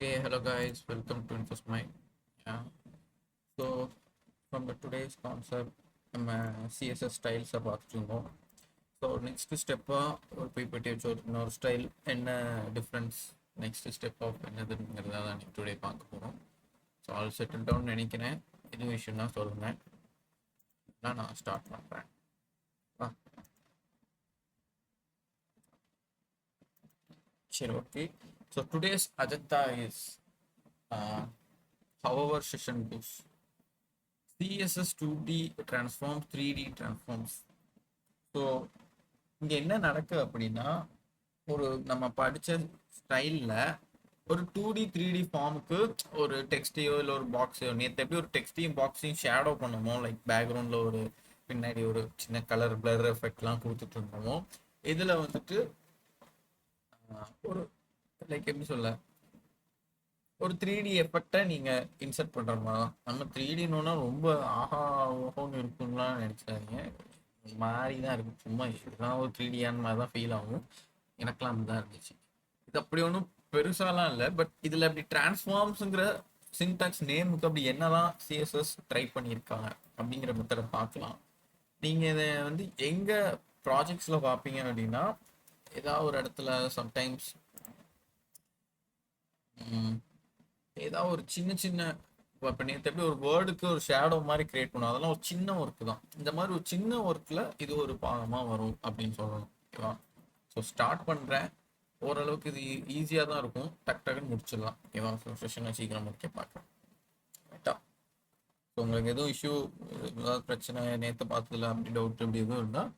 Hey, hello guys, welcome to InfoSmite. Yeah. So from the today's concept, நம்ம CSS styles பார்த்துருந்தோம். So next ஸ்டெப்பாக ஒரு PPT வச்சு இன்னொரு ஸ்டைல் என்ன டிஃப்ரென்ஸ் நெக்ஸ்ட் ஸ்டெப் ஆஃப் என்னதுங்கிறத தான் டுடே பார்க்க போகிறோம். ஸோ ஆல் செட்டில் டவுன் நினைக்கிறேன். எதுவும் இஷ்யூன்னா சொல்லுங்கள், நான் ஸ்டார்ட் பண்ணுறேன். சரி, okay. So today's agenda is how our session goes. CSS 2D transforms, 3D transforms. So இங்கே என்ன நடக்கு அப்படின்னா, ஒரு நம்ம படித்த ஸ்டைலில் ஒரு 2D 3D ஃபார்முக்கு ஒரு டெக்ஸ்டையோ இல்லை ஒரு பாக்ஸையோ, நேற்று எப்படி ஒரு டெக்ஸ்டையும் பாக்ஸையும் ஷேடோ பண்ணுமோ, லைக் பேக்ரவுண்டில் ஒரு பின்னாடி ஒரு சின்ன கலர் பிளர் எஃபெக்ட்லாம் கொடுத்துட்டு இருந்தோமோ, இதில் வந்துட்டு ஒரு லைக் எப்படி சொல்ல, ஒரு 3D எஃபெக்டை நீங்கள் இன்சர்ட் பண்ணுற மாதிரி தான். நம்ம 3Dனோன்னா ரொம்ப ஆஹா ஓஹோன்னு இருக்கும்லாம் நினச்சாதீங்க, மாதிரி தான் இருக்கும். சும்மா இதுதான் ஒரு 3Dயான மாதிரி தான் ஃபீல் ஆகும். எனக்கெல்லாம் அப்படி தான் இருந்துச்சு. இது அப்படி ஒன்றும் பெருசாலாம் இல்லை. பட் இதில் அப்படி டிரான்ஸ்ஃபார்ம்ஸுங்கிற சின்டாக்ஸ் நேமுக்கு அப்படி என்னதான் சிஎஸ்எஸ் ட்ரை பண்ணியிருக்காங்க அப்படிங்கிற மெத்தடை பார்க்கலாம். நீங்கள் இதை வந்து எங்கே ப்ராஜெக்ட்ஸில் பார்ப்பீங்க அப்படின்னா, ஏதாவது ஒரு இடத்துல சம்டைம்ஸ் ஏதாவது ஒரு சின்ன சின்ன இப்போ நேற்று எப்படி ஒரு வேர்டுக்கு ஒரு ஷேடோ மாதிரி கிரியேட் பண்ணும், அதெல்லாம் ஒரு சின்ன ஒர்க்கு தான். இந்த மாதிரி ஒரு சின்ன ஒர்க்கில் இது ஒரு பாகமாக வரும் அப்படின்னு சொல்லணும். ஓகேவா? ஸோ ஸ்டார்ட் பண்ணுறேன். ஓரளவுக்கு இது ஈஸியாக தான் இருக்கும், டக் டக்குன்னு முடிச்சிடலாம். ஓகேவா? ஸோ செஷனை சீக்கிரம் முடிக்க பார்க்கலாம். ரைட்டா? ஸோ உங்களுக்கு எதுவும் இஷ்யூ, ஏதாவது பிரச்சனை, நேற்று பார்த்ததில்ல அப்படி டவுட் இப்படி எதுவும் இருந்தால்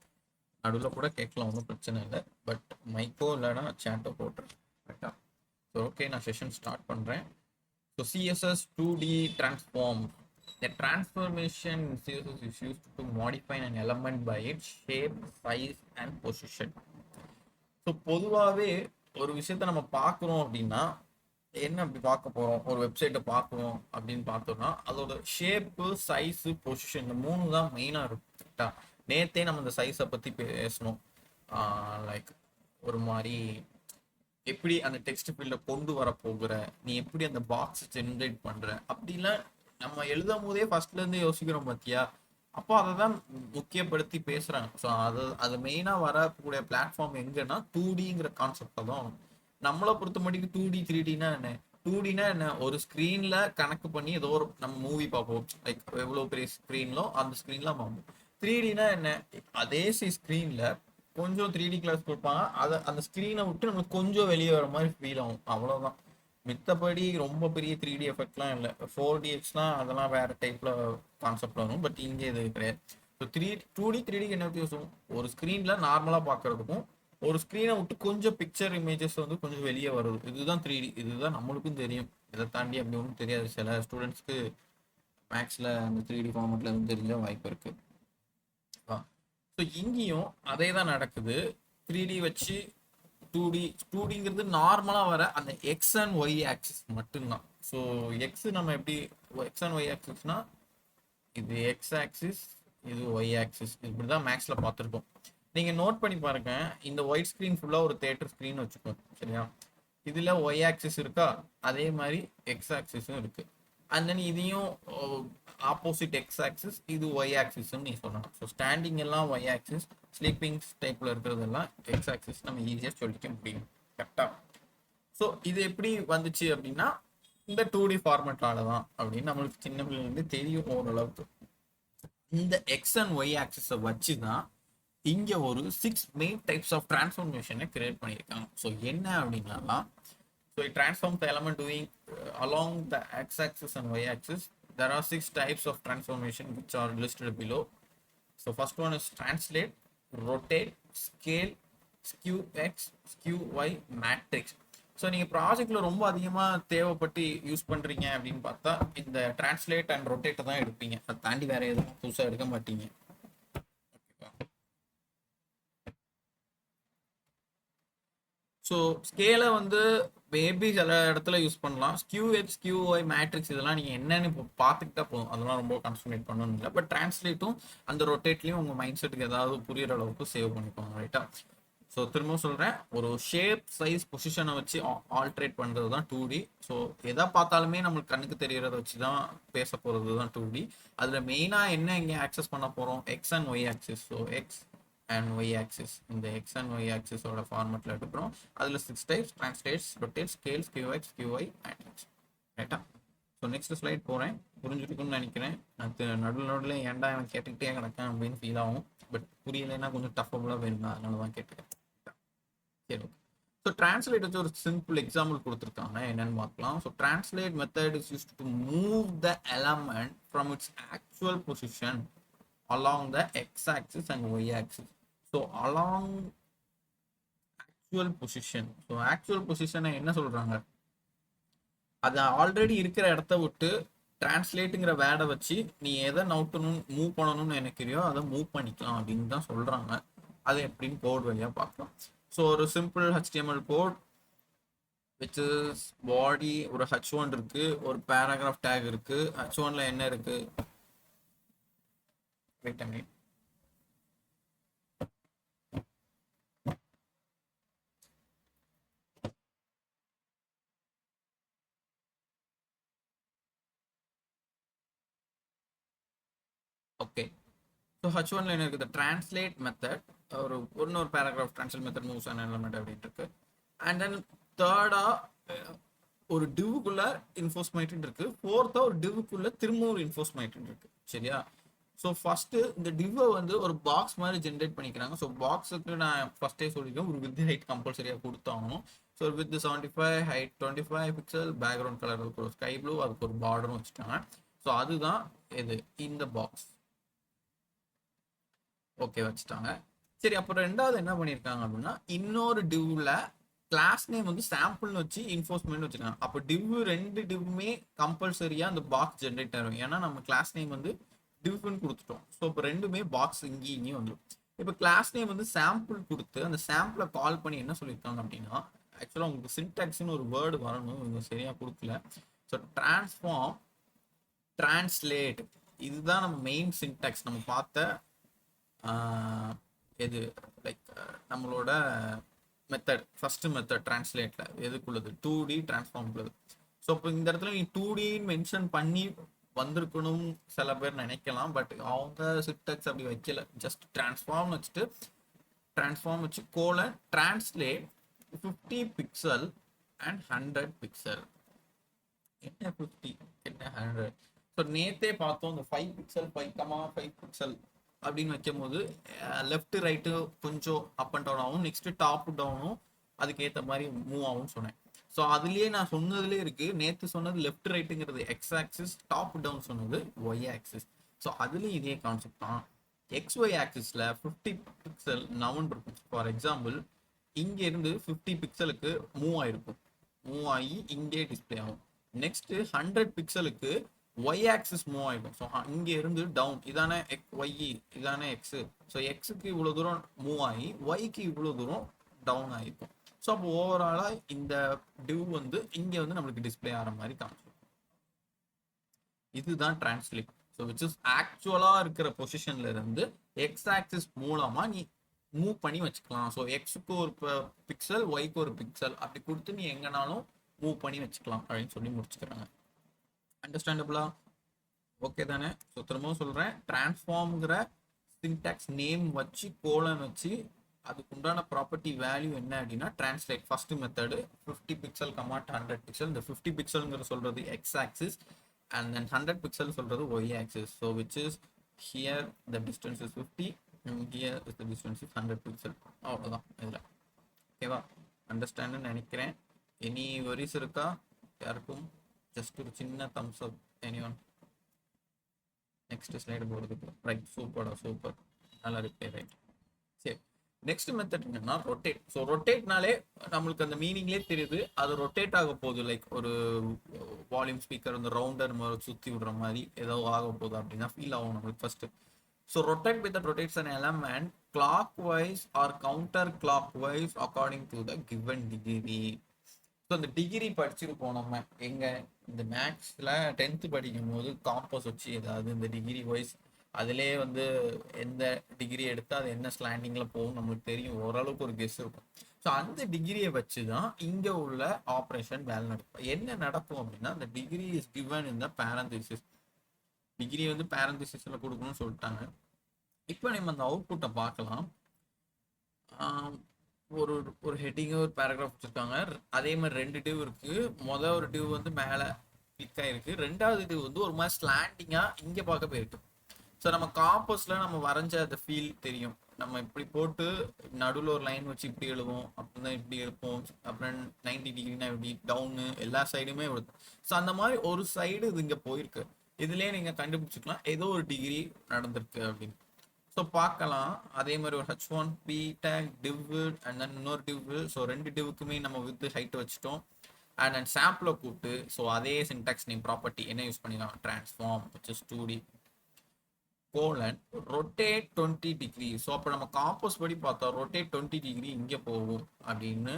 நடுவில் கூட கேட்கலாம், ஒன்றும் பிரச்சனை இல்லை. பட் மைக்கோ இல்லைனா சேட்டோ போட்டுறேன். ரைட்டா? ஸோ ஓகே, நான் செஷன் ஸ்டார்ட் பண்ணுறேன். So CSS 2D transform. The transformation in CSS is used to modify an element by its shape, size and position. So பொதுவாகவே ஒரு விஷயத்த நம்ம பார்க்குறோம் அப்படின்னா என்ன அப்படி பார்க்க போகிறோம், ஒரு வெப்சைட்டை பார்க்குறோம் அப்படின்னு பார்த்தோம்னா அதோட ஷேப்பு, சைஸு, பொசிஷன், இந்த மூணு தான் மெயினாக இருக்கும். கரெக்டாக? நேற்றே நம்ம இந்த சைஸை பற்றி பேசணும். லைக் ஒரு மாதிரி எப்படி அந்த டெக்ஸ்ட் ஃபீல்டை கொண்டு வர போகிற, நீ எப்படி அந்த பாக்ஸ் ஜென்ரேட் பண்ற, அப்படிலாம் நம்ம எழுதும் போதே ஃபர்ஸ்ட்ல இருந்து யோசிக்கிறோம் பார்த்தியா? அப்போ அதை தான் முக்கியப்படுத்தி பேசுறாங்க. ஸோ அது மெயினாக வரக்கூடிய பிளாட்ஃபார்ம் எங்கன்னா 2Dங்கிற கான்செப்டை தான். நம்மளை பொறுத்த மட்டும் 2D 3Dனா என்ன? 2Dனா என்ன, ஒரு ஸ்க்ரீனில் கணக்கு பண்ணி ஏதோ ஒரு நம்ம மூவி பார்ப்போம், லைக் எவ்வளோ பெரிய ஸ்க்ரீன்லோ அந்த ஸ்க்ரீன்லாம் பார்ப்போம். 3Dனா என்ன, அதே ஸ்க்ரீனில் கொஞ்சம் 3D கிளாஸ் கொடுப்பாங்க, அதை அந்த ஸ்க்ரீனை விட்டு நம்மளுக்கு கொஞ்சம் வெளியே வர மாதிரி ஃபீல் ஆகும், அவ்வளோதான். மித்தபடி ரொம்ப பெரிய 3D எஃபெக்ட்லாம் இல்லை. 4DXலாம் அதெல்லாம் வேறு டைப்பில் கான்செப்ட் வரும். பட் இங்கே இது கிடையாது. ஸோ 2D 3Dக்கு என்ன வித்தியாசம், ஒரு ஸ்க்ரீனில் நார்மலாக பார்க்குறதுக்கும் ஒரு ஸ்க்ரீனை விட்டு கொஞ்சம் பிக்சர் இமேஜஸ் வந்து கொஞ்சம் வெளியே வருது, இதுதான் 3D. இதுதான் நம்மளுக்கும் தெரியும். இதை தாண்டி அப்படி ஒன்றும் தெரியாது. சில ஸ்டூடெண்ட்ஸ்க்கு மேக்ஸில் அந்த 3D ஃபார்மெட்டில் வந்து தெரிஞ்ச வாய்ப்பு இருக்குது. ஸோ இங்கேயும் அதே தான் நடக்குது. 3D வச்சு 2Dங்கிறது நார்மலாக வர அந்த எக்ஸ் அண்ட் ஒய் ஆக்சிஸ் மட்டும்தான். ஸோ எக்ஸ் நம்ம எப்படி, எக்ஸ் அண்ட் ஒய் ஆக்சிஸ்னா இது எக்ஸ் ஆக்சிஸ், இது ஒய் ஆக்சிஸ், இப்படி தான் மேக்ஸில் பார்த்துருக்கோம். நீங்கள் நோட் பண்ணி பாருங்க, இந்த ஒயிட் ஸ்க்ரீன் ஃபுல்லாக ஒரு தேட்டர் ஸ்க்ரீன் வச்சுக்கோம், சரியா? இதில் ஒய் ஆக்சிஸ் இருக்கா, அதே மாதிரி எக்ஸ் ஆக்சிஸும் இருக்குது. அண்ட் தென் இதையும் ஆப்போசிட் எக்ஸ் ஆக்சிஸ், இது ஒய் ஆக்சிஸ்ன்னு நீ சொல்லணும். ஸோ ஸ்டாண்டிங் எல்லாம் ஒய் ஆக்சிஸ், ஸ்லீப்பிங் டைப்பில் இருக்கிறதெல்லாம் எக்ஸ் ஆக்சிஸ் நம்ம ஈஸியாக சொல்லிக்க முடியும். கரெக்டாக? ஸோ இது எப்படி வந்துச்சு அப்படின்னா இந்த 2D ஃபார்மெட்டால தான் அப்படின்னு நம்மளுக்கு சின்ன பிள்ளைலேருந்து தெரியும் ஓரளவுக்கு. இந்த எக்ஸ் அண்ட் ஒய் ஆக்சிஸை வச்சு தான் இங்கே ஒரு 6 மெயின் டைப்ஸ் ஆஃப் டிரான்ஸ்ஃபார்மேஷனை கிரியேட் பண்ணியிருக்காங்க. ஸோ என்ன அப்படின்னா, so it transforms the element doing along the x-axis and y-axis. There are 6 types of transformation which are listed below. So first one is translate, rotate, scale, skew x, skew y, matrix. So நீங்கள் ப்ராஜெக்டில் ரொம்ப அதிகமாக தேவைப்பட்டு use பண்ணுறீங்க அப்படின்னு பார்த்தா இந்த translate and ரொட்டேட்டை தான் எடுப்பீங்க. அதை தாண்டி வேறு எதுவும் புதுசாக எடுக்க மாட்டீங்க. ஸோ ஸ்கேலை வந்து மேபி சில இடத்துல யூஸ் பண்ணலாம். ஸ்கியூஎக்ஸ், கியூஒய், மேட்ரிக்ஸ் இதெல்லாம் நீங்கள் என்னென்னு இப்போ பார்த்துக்கிட்டா போதும், அதெல்லாம் ரொம்ப கான்சன்ட்ரேட் பண்ணணும் இல்லை. பட் டிரான்ஸ்லேட்டும் அந்த ரொட்டேட்லேயும் உங்கள் மைண்ட் செட்டுக்கு ஏதாவது புரியுற அளவுக்கு சேவ் பண்ணிக்கோங்க. ரைட்டா? ஸோ திரும்ப சொல்கிறேன், ஒரு ஷேப் சைஸ் பொசிஷனை வச்சு ஆல்ட்ரேட் பண்ணுறது தான் 2D. ஸோ எதை பார்த்தாலுமே நம்மளுக்கு கண்ணுக்கு தெரியறத வச்சு தான் பேச போகிறது தான் 2D. அதில் மெயினாக என்ன இங்கே ஆக்சஸ் பண்ண போகிறோம், X and Y axis. So X and Y axis, இந்த எக்ஸ் அண்ட் ஒய் ஆக்சிஸோட ஃபார்மெட்டில் எடுக்கிறோம். அதில் 6 types: translates, rotate, scales, skew X, skew Y and X. ரைட்டா? ஸோ நெக்ஸ்ட் ஸ்லைட் போகிறேன். புரிஞ்சுருக்குன்னு நினைக்கிறேன். நடுவில் ஏன்டா அவன் கேட்டுக்கிட்டே கிடக்கேன் அப்படின்னு ஃபீல் ஆகும். பட் புரியலைன்னா கொஞ்சம் டஃபபுளாக வேணுங்க, அதனால தான் கேட்டுக்கிறேன். சரி. ஸோ டிரான்ஸ்லேட் வச்சு ஒரு சிம்பிள் எக்ஸாம்பிள் கொடுத்துருக்காங்க, என்னன்னு பார்க்கலாம். So translate method is used to move the element from its actual position along the X axis and Y axis. So along actual position. So actual பொசிஷனை என்ன சொல்றாங்க, அது ஆல்ரெடி இருக்கிற இடத்த விட்டு டிரான்ஸ்லேட்டுங்கிற வேர்டை வச்சு நீ எதை நவுட்டணும் மூவ் பண்ணணும்னு நினைக்கிறியோ அதை மூவ் பண்ணிக்கலாம் அப்படின்னு தான் சொல்றாங்க. அது எப்படின்னு கோட் வழியாக பார்க்கலாம். ஸோ ஒரு simple HTML code which is body, ஒரு H1 இருக்கு, ஒரு பேராகிராஃப் டேக் இருக்கு. H1ல என்ன இருக்கு, wait a minute. Okay. So H1ல என்ன இருக்குது, டிரான்ஸ்லேட் மெத்தட், ஒரு இன்னொரு paragraph translate method moves and element அப்படின்ட்டு இருக்கு. அண்ட் தென் தேர்டா ஒரு டிவுக்குள்ள இன்ஃபோர்ஸ்மெண்ட் இருக்கு. ஃபோர்த்தா ஒரு டிவுக்குள்ள திரும்ப ஒரு இன்ஃபோர்ஸ்மெண்ட் இருக்கு. சரியா? ஸோ ஃபர்ஸ்ட் இந்த டிவ்வை வந்து ஒரு பாக்ஸ் மாதிரி ஜென்ரேட் பண்ணிக்கிறாங்க. ஸோ பாக்ஸுக்கு நான் ஃபர்ஸ்டே சொல்லியிருக்கேன், ஒரு வித் ஹைட் கம்பல்சரியாக கொடுத்தாகணும். So width 75, height 25 pixel, background colour அதுக்கு ஒரு ஸ்கை ப்ளூ, அதுக்கு ஒரு பார்டரும் வச்சுட்டாங்க. ஸோ அதுதான் இது இந்த பாக்ஸ். ஓகே, வச்சுட்டாங்க. சரி, அப்புறம் ரெண்டாவது என்ன பண்ணியிருக்காங்க அப்படின்னா, இன்னொரு டிவ்ல கிளாஸ் நேம் வந்து சாம்பிள்னு வச்சு இன்ஃபோர்ஸ்மெண்ட் வச்சிருக்காங்க. அப்போ ரெண்டு டிவ்வுமே கம்பல்சரியா அந்த பாக்ஸ் ஜென்ரேட் ஆகும். ஏன்னா நம்ம கிளாஸ் நேம் வந்து டிவ்னு கொடுத்துட்டோம். ஸோ இப்போ ரெண்டுமே பாக்ஸ் இங்கேயும் வந்துடும். இப்போ கிளாஸ் நேம் வந்து சாம்பிள் கொடுத்து அந்த சாம்பிளை கால் பண்ணி என்ன சொல்லியிருக்காங்க அப்படின்னா, ஆக்சுவலாக உங்களுக்கு சின்டாக்ஸ்னு ஒரு வேர்டு வரணும், இவங்க சரியா கொடுக்கல. ஸோ டிரான்ஸ்ஃபார்ம், டிரான்ஸ்லேட், இதுதான் நம்ம மெயின் சின்டாக்ஸ் நம்ம பார்த்த எது லைக் நம்மளோட மெத்தட். ஃபர்ஸ்ட் மெத்தட் டிரான்ஸ்லேட்ல எதுக்குள்ளது, 2D டிரான்ஸ்ஃபார்ம் உள்ளது. ஸோ இப்போ இந்த இடத்துல நீ 2Dன்னு மென்ஷன் பண்ணி வந்திருக்கணும் சில பேர் நினைக்கலாம். பட் அவங்க சின்டாக்ஸ் அப்படி வைக்கல. ஜஸ்ட் டிரான்ஸ்ஃபார்ம் வச்சுட்டு டிரான்ஸ்ஃபார்ம் வச்சு colon translate 50 pixel and 100 pixel. என்ன 50 என்ன 100? ஸோ நேத்தே பார்த்தோம், இந்த 5 பிக்சல் 5,5 பிக்சல் அப்படின்னு வைக்கும் போது லெஃப்ட் ரைட்டு கொஞ்சம் அப் அண்ட் டவுன் ஆகும், நெக்ஸ்ட் டாப் டவுனும் அதுக்கேற்ற மாதிரி மூவ் ஆகும்னு சொன்னேன். ஸோ அதுலேயே நான் சொன்னதுலேயே இருக்கு, நேற்று சொன்னது லெஃப்ட் ரைட்டுங்கிறது எக்ஸ் ஆக்சிஸ், டாப் டவுன் சொன்னது ஒய் ஆக்சிஸ். ஸோ அதுலேயும் இதே கான்செப்ட் தான். எக்ஸ் ஒய் ஆக்சிஸில் 50 பிக்சல் நவுன் இருக்கும். ஃபார் எக்ஸாம்பிள் இங்கேருந்து 50 பிக்சலுக்கு மூவ் ஆகிருக்கும், மூவ் ஆகி இங்கே டிஸ்பிளே ஆகும். நெக்ஸ்ட் 100 பிக்சலுக்கு ஒய் ஆக்சிஸ் மூவ் ஆகிடும். ஸோ இங்கே இருந்து டவுன், இதான ஒய், இதான எக்ஸு. ஸோ எக்ஸுக்கு இவ்வளோ தூரம் மூவ் ஆகி ஒய்க்கு இவ்வளோ தூரம் டவுன் ஆகிருக்கும். ஸோ அப்போ ஓவராலாக இந்த டிவ் வந்து இங்கே வந்து நம்மளுக்கு டிஸ்பிளே ஆகிற மாதிரி காமிச்சிடும். இதுதான் டிரான்ஸ்லேட். ஸோ விச் இஸ் ஆக்சுவலாக இருக்கிற பொசிஷன்ல இருந்து எக்ஸ் ஆக்சிஸ் மூலமாக நீ மூவ் பண்ணி வச்சுக்கலாம். ஸோ எக்ஸுக்கு ஒரு பிக்சல், ஒய்க்கு ஒரு பிக்சல், அப்படி கொடுத்து நீ எங்கனாலும் மூவ் பண்ணி வச்சுக்கலாம் அப்படின்னு சொல்லி முடிச்சுக்கிறாங்க. அண்டர்ஸ்டாண்டபிளா? ஓகே தானே? ஸோ திரும்பவும் சொல்கிறேன், டிரான்ஸ்ஃபார்ம்ங்கிற சின்டாக்ஸ் நேம் வச்சு கோலன் வச்சு அதுக்கு உண்டான ப்ராப்பர்ட்டி வேல்யூ என்ன அப்படின்னா translate. First method 50 pixel comma 100 pixel. இந்த 50 பிக்சல்ங்கிற சொல்றது X axis and then 100 pixel சொல்றது Y axis. So which is here the distance is 50 and here is the distance is 100 pixel. அவ்வளோதான் இதில். ஓகேவா? அண்டர்ஸ்டாண்டுன்னு நினைக்கிறேன். எனி வரிஸ் இருக்கா யாருக்கும்? ஜஸ்ட் ஒரு சின்ன தம்ஸ் அப். எனிஒன்? நெக்ஸ்ட் ஸ்லைடு போகிறதுக்கு. ரைட், சூப்பரா, சூப்பர், நல்லா ரிப்ளை. ரைட், சரி. நெக்ஸ்ட் மெத்தட் என்னன்னா ரொட்டேட். ஸோ ரொட்டேட்னாலே நம்மளுக்கு அந்த மீனிங்லேயே தெரியுது, அது ரொட்டேட் ஆக போகுது. லைக் ஒரு வால்யூம் ஸ்பீக்கர் இந்த ரவுண்டர் சுற்றி விடுற மாதிரி ஏதோ ஆக போகுது அப்படின்னா ஃபீல் ஆகும் நம்மளுக்கு first. So rotate method rotates an element clockwise or counter clockwise according to the given degree. So இந்த டிகிரி படிச்சிருப்போம் நம்ம எங்க இந்த மேக்ஸில் 10th படிக்கும் போது காம்பஸ் வச்சு ஏதாவது இந்த டிகிரி வைஸ் அதிலே வந்து எந்த டிகிரி எடுத்தால் அது என்ன ஸ்லாண்டிங்கில் போகும் நம்மளுக்கு தெரியும், ஓரளவுக்கு ஒரு கெஸ் இருக்கும். ஸோ அந்த டிகிரியை வச்சு தான் இங்கே உள்ள ஆப்ரேஷன் வேலை நடக்கும். என்ன நடக்கும் அப்படின்னா, அந்த டிகிரி இஸ் கிவன் இந்த பேரந்திசிஸ். டிகிரி வந்து பேரந்திசிஸில் கொடுக்கணும்னு சொல்லிட்டாங்க. இப்போ நம்ம அந்த அவுட்புட்டை பார்க்கலாம். ஒரு ஒரு ஹெட்டிங்கு ஒரு பேராகிராஃப் வச்சுருக்காங்க. அதே மாதிரி 2 டிவ் இருக்குது. ஒரு டிவ் வந்து மேலே கிளிக் ஆகிருக்கு. 2வது டிவ் வந்து ஒரு மாதிரி ஸ்லாண்டிங்காக இங்கே பார்க்க போயிருக்கு. ஸோ நம்ம காம்பஸில் நம்ம வரைஞ்ச அந்த ஃபீல் தெரியும். நம்ம இப்படி போட்டு நடுவில் ஒரு லைன் வச்சு இப்படி எழுதுவோம், அப்படின்னா இப்படி எழுப்போம், அப்புறம் 90 டிகிரினா இப்படி டவுனு எல்லா சைடுமே வருது. ஸோ அந்த மாதிரி ஒரு சைடு இது இங்கே போயிருக்கு. இதுலேயே நீங்கள் கண்டுபிடிச்சிக்கலாம் ஏதோ ஒரு டிகிரி நடந்திருக்கு அப்படின்னு. ஸோ பார்க்கலாம். அதே மாதிரி ஒரு H1 P take div and then இன்னொரு டிவ். ஸோ 2 டிவ்க்குமே நம்ம வித் ஹைட் வச்சுட்டோம். அண்ட் தென் சாம்பிளை கூப்பிட்டு ஸோ அதே சின்டாக்ஸ் நேம் ப்ராப்பர்ட்டி என்ன யூஸ் பண்ணிக்கலாம், transform which is 2D colon rotate 20 degree. So அப்போ நம்ம காம்போஸ் படி பார்த்தா ரொட்டேட் 20 டிகிரி இங்கே போகும் அப்படின்னு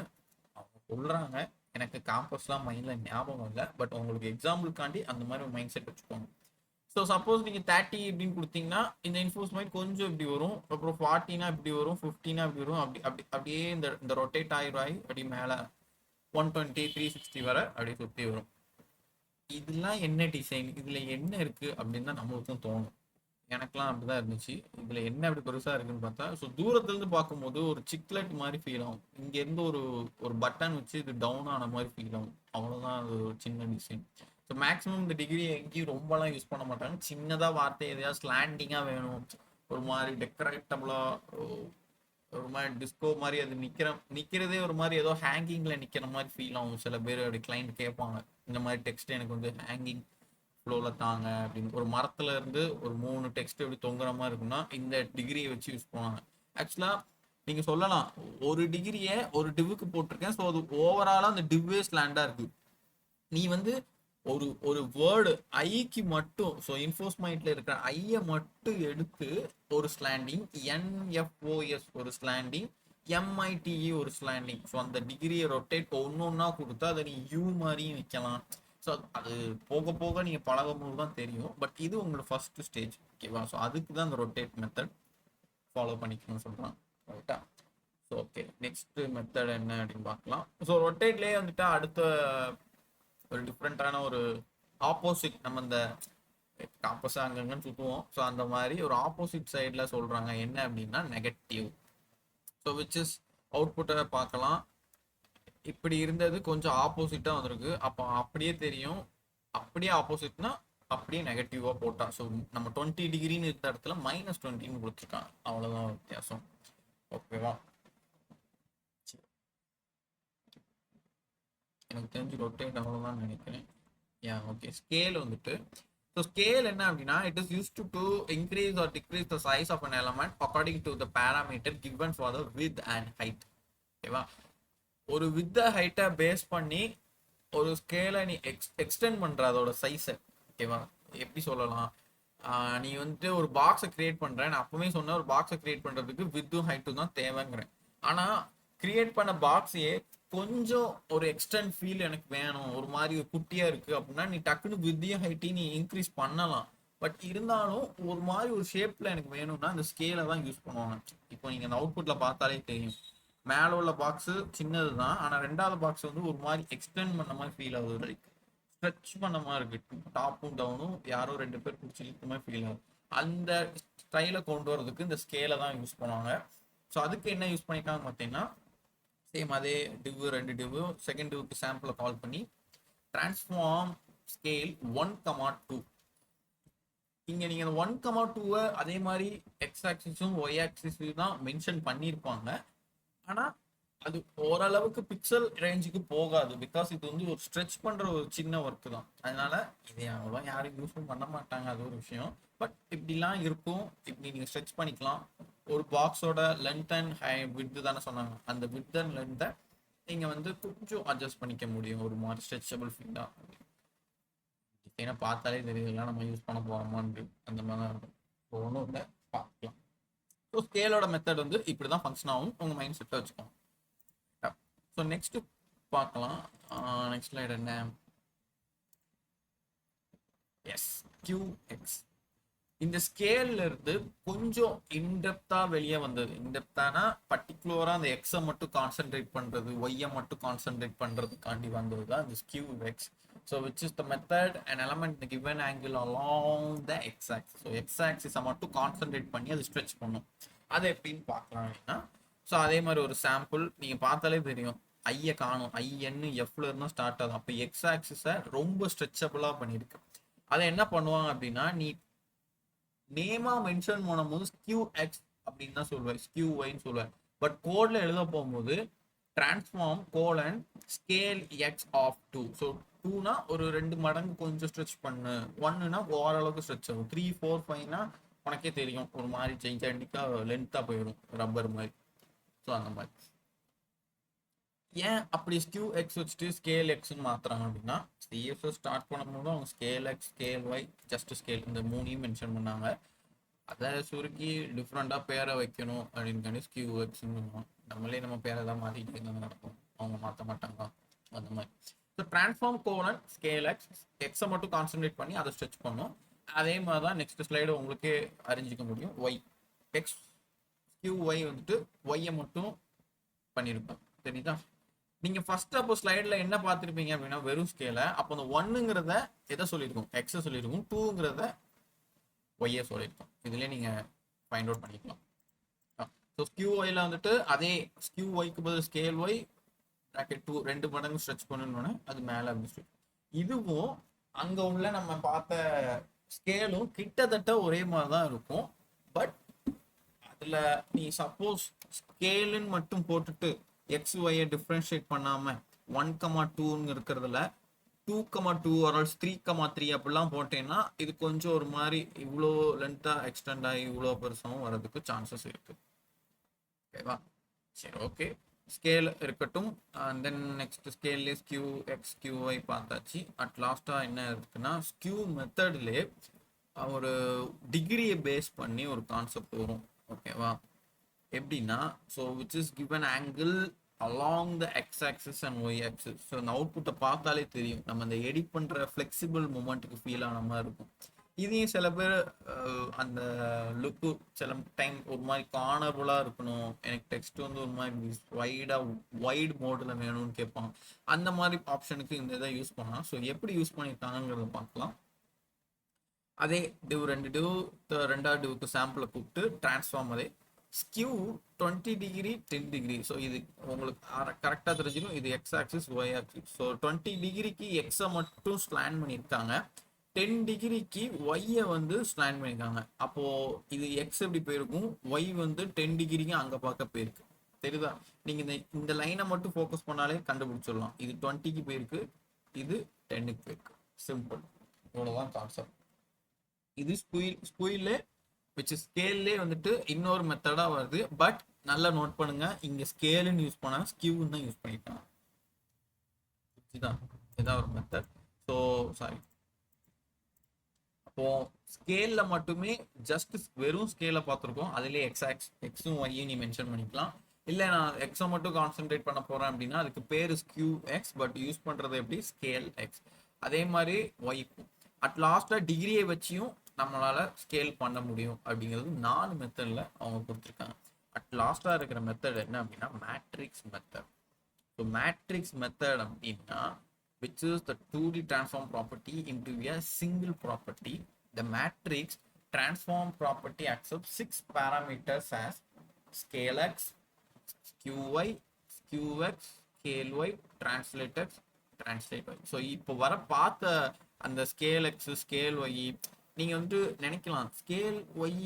அவங்க சொல்கிறாங்க. எனக்கு காம்போஸ்லாம் மைண்டில் ஞாபகம் இல்லை, பட் உங்களுக்கு எக்ஸாம்பிளுக்காண்டி அந்த மாதிரி ஒரு மைண்ட் செட் வச்சுக்கோங்க. ஸோ சப்போஸ் நீங்கள் 30 இப்படின்னு கொடுத்தீங்கன்னா இந்த இன்ஃபோர்ஸ்மெண்ட் கொஞ்சம் இப்படி வரும், அப்புறம் 40னா இப்படி வரும், 50னா இப்படி வரும், அப்படியே இந்த ரொட்டேட் ஆகி அப்படி மேலே 120 360 வரை அப்படி சுற்றி வரும். இதெல்லாம் என்ன டிசைன், இதில் என்ன இருக்குது அப்படின்னு தான் நம்மளுக்கும் தோணும். எனக்குலாம் அப்படிதான் இருந்துச்சு. இதில் என்ன அப்படி பெருசாக இருக்குன்னு பார்த்தா, ஸோ தூரத்துலேருந்து பார்க்கும்போது ஒரு சிக்லெட் மாதிரி ஃபீல் ஆகும். இங்கேருந்து ஒரு ஒரு பட்டன் வச்சு இது டவுன் ஆன மாதிரி ஃபீல் ஆகும். அவ்வளோதான் அது ஒரு சின்ன டிசைன். ஸோ மேக்ஸிமம் இந்த டிகிரி எங்கேயும் ரொம்பலாம் யூஸ் பண்ண மாட்டாங்க. சின்னதாக வார்த்தை எதையாவது ஸ்லாண்டிங்காக வேணும், ஒரு மாதிரி டெக்கரேட்டபுளாக, ஒரு மாதிரி டிஸ்கோ மாதிரி அது நிற்கிறதே ஒரு மாதிரி ஏதோ ஹேங்கிங்கில் நிற்கிற மாதிரி ஃபீல் ஆகும். சில பேர் அப்படி கிளைண்ட் கேட்பாங்க, இந்த மாதிரி டெக்ஸ்ட் எனக்கு வந்து ஹேங்கிங் ஃப்ளோவில் தாங்க அப்படின்னு. ஒரு மரத்துல இருந்து ஒரு 3 டெக்ஸ்ட் எப்படி தொங்குற மாதிரி இருக்குன்னா இந்த டிகிரியை வச்சு யூஸ் பண்ணுவாங்க. ஆக்சுவலாக நீங்கள் சொல்லலாம் ஒரு டிகிரியை ஒரு டிவ்வுக்கு போட்டிருக்கேன், ஸோ அது ஓவராலாக அந்த டிவ்வே ஸ்லாண்டாக இருக்குது. நீ வந்து ஒரு ஒரு வேர்டு ஐக்கு மட்டும், ஸோ இன்ஃபோர்ஸ்மெண்ட்ல இருக்கிற ஐயை மட்டும் எடுத்து ஒரு ஸ்லாண்டிங், என்எஃப்ஓஎஸ் ஒரு ஸ்லாண்டிங், எம்ஐடிஇ ஒரு ஸ்லாண்டிங். ஸோ அந்த டிகிரியை ரொட்டேட் ஒன்று ஒன்றா கொடுத்தா அதை நீ யூ மாதிரியும் வைக்கலாம். ஸோ அது போக போக நீங்கள் பழகும்போது தான் தெரியும். பட் இது உங்களோட ஃபர்ஸ்ட் ஸ்டேஜ், ஓகேவா? ஸோ அதுக்கு தான் அந்த ரொட்டேட் மெத்தட் ஃபாலோ பண்ணிக்கணும்னு சொல்கிறான், ரைட்டா? ஸோ ஓகே, நெக்ஸ்ட் மெத்தட் என்ன அப்படின்னு பார்க்கலாம். ஸோ ரொட்டேட்லேயே வந்துட்டு அடுத்த ஒரு டிஃப்ரெண்ட்டான ஒரு ஆப்போசிட், நம்ம இந்த காம்பஸ் அங்கங்கன்னு சுற்றுவோம். ஸோ அந்த மாதிரி ஒரு ஆப்போசிட் சைடில் சொல்கிறாங்க என்ன அப்படின்னா நெகட்டிவ். ஸோ விச் இஸ் அவுட்புட்டை பார்க்கலாம். இப்படி இருந்தது கொஞ்சம் ஆப்போசிட்டாக வந்திருக்கு. அப்போ அப்படியே தெரியும், அப்படியே ஆப்போசிட்னா அப்படியே நெகட்டிவாக போட்டா. ஸோ நம்ம 20 டிகிரின்னு இருந்த இடத்துல -20ன்னு கொடுத்துருக்கான், அவ்வளோதான் வித்தியாசம், ஓகேவா? எனக்கு தெரிஞ்சு ரொட்டேட் அவ்வளோதான் நினைக்கிறேன். Yeah okay. ஸ்கேல் வந்துட்டு, ஸோ ஸ்கேல் என்ன அப்படின்னா, it is used to increase or decrease the size of an element according to the parameter given for the width and height, ஓகேவா? ஒரு வித் ஹைட்டை பேஸ் பண்ணி ஒரு ஸ்கேலை நீ எக்ஸ்டெண்ட் பண்ற அதோட சைஸை, ஓகேவா? எப்படி சொல்லலாம், நீ வந்துட்டு ஒரு பாக்ஸை கிரியேட் பண்ற, நான் அப்பவுமே சொன்ன ஒரு பாக்ஸை கிரியேட் பண்றதுக்கு வித்தும் ஹைட்டும் தான் தேவைங்கிறேன். ஆனா கிரியேட் பண்ண பாக்ஸையே கொஞ்சம் ஒரு எக்ஸ்டெண்ட் ஃபீல் எனக்கு வேணும், ஒரு மாதிரி ஒரு குட்டியா இருக்கு அப்படின்னா நீ டக்குன்னு வித்தையும் ஹைட்டையும் நீ இன்க்ரீஸ் பண்ணலாம். பட் இருந்தாலும் ஒரு மாதிரி ஒரு ஷேப்ல எனக்கு வேணும்னா அந்த ஸ்கேலை தான் யூஸ் பண்ணுவாங்க. இப்போ நீங்க அந்த அவுட்புட்ல பார்த்தாலே தெரியும், மேலே உள்ள பாக்ஸ் சின்னது தான், ஆனால் 2வது பாக்ஸ் வந்து ஒரு மாதிரி எக்ஸ்டெண்ட் பண்ண மாதிரி ஃபீல் ஆகுது, லைக் ஸ்ட்ரெச் பண்ண மாதிரி இருக்கு. டாப்பும் டவுனும் யாரோ 2 பேர் பிடிச்சி இழுத்த மாதிரி ஃபீல் ஆகுது. அந்த ஸ்டைலை கொண்டு வரதுக்கு இந்த ஸ்கேலை தான் யூஸ் பண்ணுவாங்க. ஸோ அதுக்கு என்ன யூஸ் பண்ணிக்காங்க பார்த்தீங்கன்னா, சேம் அதே டிவ் 2 டிவ், செகண்ட் டிவ்க்கு சாம்பிளை கால் பண்ணி டிரான்ஸ்ஃபார்ம் ஸ்கேல் 1,2. இங்கே நீங்கள் 1,2 அதே மாதிரி எக்ஸ் ஆக்சிஸும் ஒய் ஆக்சிஸும் தான் மென்ஷன் பண்ணியிருப்பாங்க. ஆனால் அது ஓரளவுக்கு பிக்சல் ரேஞ்சுக்கு போகாது, பிகாஸ் இது வந்து ஒரு ஸ்ட்ரெச் பண்ணுற ஒரு சின்ன ஒர்க்கு தான். அதனால இதை அவ்வளோ யாரும் யூஸும் பண்ண மாட்டாங்க, அது ஒரு விஷயம். பட் இப்படிலாம் இருக்கும், இப்படி நீங்கள் ஸ்ட்ரெச் பண்ணிக்கலாம். ஒரு பாக்ஸோட லென்த் அண்ட் விட்த் தானே சொன்னாங்க, அந்த விட்த் அண்ட் லென்த்தை நீங்கள் வந்து கொஞ்சம் அட்ஜஸ்ட் பண்ணிக்க முடியும், ஒரு மாதிரி ஸ்ட்ரெச்சபிள் ஃபீல்டாக. ஏன்னா பார்த்தாலே தெரியலாம் நம்ம யூஸ் பண்ண போகிறோமான்னு, அந்த மாதிரி தான் இருக்கும். ஒன்றும் இல்லை, பார்க்கலாம். ஸோ ஸ்கேலோட மெத்தட் வந்து இப்படி தான் ஃபங்க்ஷன் ஆகும், உங்கள் மைண்ட் செட்டை வச்சுக்கோங்க. ஸோ நெக்ஸ்ட் பார்க்கலாம். நெக்ஸ்ட் ஸ்லைட் என்ன, எஸ் QX. இந்த ஸ்கேல்ல இருந்து கொஞ்சம் இன்டெப்தா வெளியே வந்தது. இன்டெப்தானா பர்டிகுலரா அந்த எக்ஸை மட்டும் கான்சென்ட்ரேட் பண்றது, ஒய்யை மட்டும் கான்சென்ட்ரேட் பண்றதுக்காண்டி வந்தது தான் இந்த skew X. So which is the method and element given angle along the X axis. So X ஆக்சிஸை மட்டும் கான்சென்ட்ரேட் பண்ணி அது ஸ்ட்ரெச் பண்ணும். அதை எப்படின்னு பார்க்கலாம் அப்படின்னா, ஸோ அதே மாதிரி ஒரு சாம்பிள் நீங்கள் பார்த்தாலே தெரியும். ஐயை காணும், ஐஎன்னு எஃப்ல இருந்தால் ஸ்டார்ட் ஆகும். அப்போ எக்ஸ் ஆக்சிஸை ரொம்ப ஸ்ட்ரெச்சபிளாக பண்ணியிருக்கு. அதை என்ன பண்ணுவாங்க அப்படின்னா, நீ நேமா மென்ஷன் பண்ணும்போது ஸ்கியூ எக்ஸ் அப்படின்னு தான் சொல்லுவேன், ஸ்கியூ ஒய்ன்னு சொல்லுவேன். பட் கோட்ல எழுத போகும்போது transform colon scale X of two. So டூனா ஒரு 2 மடங்கு கொஞ்சம் ஸ்ட்ரெச் பண்ணு, ஒன்னுனா ஓரளவுக்கு ஸ்ட்ரெச் ஆகும், 3 4 5னா உனக்கே தெரியும் ஒரு மாதிரி ஜெயிண்டிக்காக லென்த்தாக போயிடும் ரப்பர் மாதிரி. ஸோ அந்த மாதிரி ஏன் அப்படி ஸ்கியூ எக்ஸ் வச்சுட்டு ஸ்கேல் எக்ஸ்ன்னு மாத்துறாங்க அப்படின்னா, சிஎஸ்எஸ் ஸ்டார்ட் பண்ணும்போது அவங்க scale X scale Y just scale இந்த 3 மென்ஷன் பண்ணாங்க. அதை சுருக்கி டிஃப்ரெண்டாக பேரை வைக்கணும் அப்படின்னு ஸ்கியூ எக்ஸ்ன்னு சொல்லுவோம். நம்மளே நம்ம பேரை தான் மாற்றிக்கிட்டே தான் நடக்கும், அவங்க மாற்ற மாட்டாங்க அந்த மாதிரி. So transform colon scale X, எக்ஸை மட்டும் கான்சென்ட்ரேட் பண்ணி அதை ஸ்ட்ரெச் பண்ணும். அதே மாதிரி தான் நெக்ஸ்ட் ஸ்லைடு உங்களுக்கே அறிஞ்சிக்க முடியும். ஒய் எக்ஸ் ஸ்கியூ ஒய் வந்துட்டு ஒய்யை மட்டும் பண்ணியிருப்போம். சரிதா? நீங்க ஃபர்ஸ்ட் அப்போ ஸ்லைட்ல என்ன பார்த்துருப்பீங்க அப்படின்னா வெறும் ஸ்கேல. அப்போ அந்த ஒன்னுங்கிறத எதை சொல்லியிருக்கும், எக்ஸை சொல்லியிருக்கும், டூங்கிறத ஒய்யை சொல்லியிருக்கும். இதுலேயே நீங்க ஃபைண்ட் அவுட் பண்ணிக்கலாம். ஸோ ஸ்கியூ ஒய்ல வந்துட்டு அதே ஸ்கியூ ஒய்க்கு பதில் ஸ்கேல் ஒய் ப்ராக்கெட் 2 2 மடங்கு ஸ்ட்ரெச் பண்ணணும்னு அது மேலே அப்படி. இதுவும் அங்கே உள்ள நம்ம பார்த்த ஸ்கேலும் கிட்டத்தட்ட ஒரே மாதிரி தான் இருக்கும். பட் அதில் நீ சப்போஸ் ஸ்கேலுன்னு மட்டும் போட்டுட்டு எக்ஸ் ஒய்யை டிஃப்ரென்ஷியேட் பண்ணாம 1,2 இருக்கிறதுல 2,2 or 3,3 அப்படிலாம் போட்டேன்னா இது கொஞ்சம் ஒரு மாதிரி இவ்வளோ லென்த்தா எக்ஸ்டெண்ட் ஆகி இவ்வளோ பெருசாகவும் வரதுக்கு சான்சஸ் இருக்கு. ஓகேவா? சரி, ஓகே, ஸ்கேல் இருக்கட்டும். அண்ட் தென் நெக்ஸ்ட் ஸ்கேல்லே ஸ்கியூ எக்ஸ் கியூ ஒய் பார்த்தாச்சு. அட் லாஸ்ட்டாக என்ன இருக்குன்னா, ஸ்கியூ மெத்தட்லேயே ஒரு டிகிரியை பேஸ் பண்ணி ஒரு கான்செப்ட் வரும். ஓகேவா? எப்படின்னா, so which is given angle along the X axis and Y axis. So அந்த அவுட்புட்டை பார்த்தாலே தெரியும், நம்ம அந்த எடிட் பண்ணுற ஃப்ளெக்சிபிள் மூமெண்ட்டுக்கு ஃபீல் ஆன மாதிரி இருக்கும். இதையும் சில பேர் அந்த லுக்கு சில டைம் ஒரு மாதிரி கார்னர்புளாக இருக்கணும், எனக்கு டெக்ஸ்ட் வந்து ஒரு மாதிரி வைட் மோடில் வேணும்னு கேட்பாங்க. அந்த மாதிரி ஆப்ஷனுக்கு இந்த இதை யூஸ் பண்ணலாம். ஸோ எப்படி யூஸ் பண்ணியிருக்காங்கிறத பார்க்கலாம். அதே டிவ் 2 டிவ், ரெண்டாவது டிவுக்கு சாம்பிளை கூப்பிட்டு டிரான்ஸ்ஃபார்ம் அதே ஸ்கியூ 20 டிகிரி 10 டிகிரி. ஸோ இது உங்களுக்கு கரெக்டாக தெரிஞ்சிடும், இது X axis Y axis. So 20 டிகிரிக்கு எக்ஸை மட்டும் ஸ்லான் பண்ணியிருக்காங்க, 10 டிகிரிக்கு ஒய்யை வந்து ஸ்லான் பண்ணியிருக்காங்க. அப்போ இது எக்ஸ் எப்படி போயிருக்கும், ஒய் வந்து 10 டிகிரிக்கு அங்கே பார்க்க போயிருக்கு. தெரியுதா? நீங்க இந்த லைனை மட்டும் ஃபோக்கஸ் பண்ணாலே கண்டுபிடிச்சிடலாம், இது 20க்கு போயிருக்கு, இது 10க்கு போயிருக்கு. சிம்பிள், இவ்வளோதான் கான்செப்ட். இது ஸ்குயிலே விச் ஸ்கேல்லே வந்துட்டு இன்னொரு மெத்தடா வருது. பட் நல்லா நோட் பண்ணுங்க, இங்க ஸ்கேலுன்னு யூஸ் பண்ணா ஸ்கியூன்னு தான் யூஸ் பண்ணிட்டாங்க. இதுதான் இதான் ஒரு மெத்தட். ஸோ சாரி, அப்போ ஸ்கேல்ல மட்டுமே ஜஸ்ட் வெறும் ஸ்கேலை பார்த்துருக்கோம், அதுலேயே எக்ஸும் ஒய்யும் நீ மென்ஷன் பண்ணிக்கலாம். இல்லை நான் எக்ஸை மட்டும் கான்சென்ட்ரேட் பண்ண போறேன் அப்படின்னா அதுக்கு பேர் ஸ்கியூ எக்ஸ், பட் யூஸ் பண்றது எப்படி ஸ்கேல் எக்ஸ். அதே மாதிரி ஒய்க்கும் அட் லாஸ்ட்ல டிகிரியை வச்சியும் நம்மளால ஸ்கேல் பண்ண முடியும் அப்படிங்கிறது 4 மெத்தட்ல அவங்க கொடுத்துருக்காங்க. அட் லாஸ்டா இருக்கிற மெத்தட் என்ன அப்படின்னா matrix method. So matrix method அப்படின்னா which is the 2D transform property into a single property. The matrix transform property accepts 6 parameters as scale x, skew x, scale y, translate x, translate y. So இப்போ வர பார்த்த அந்த scale X scale Y நீங்க வந்துட்டு நினைக்கலாம் scale Y,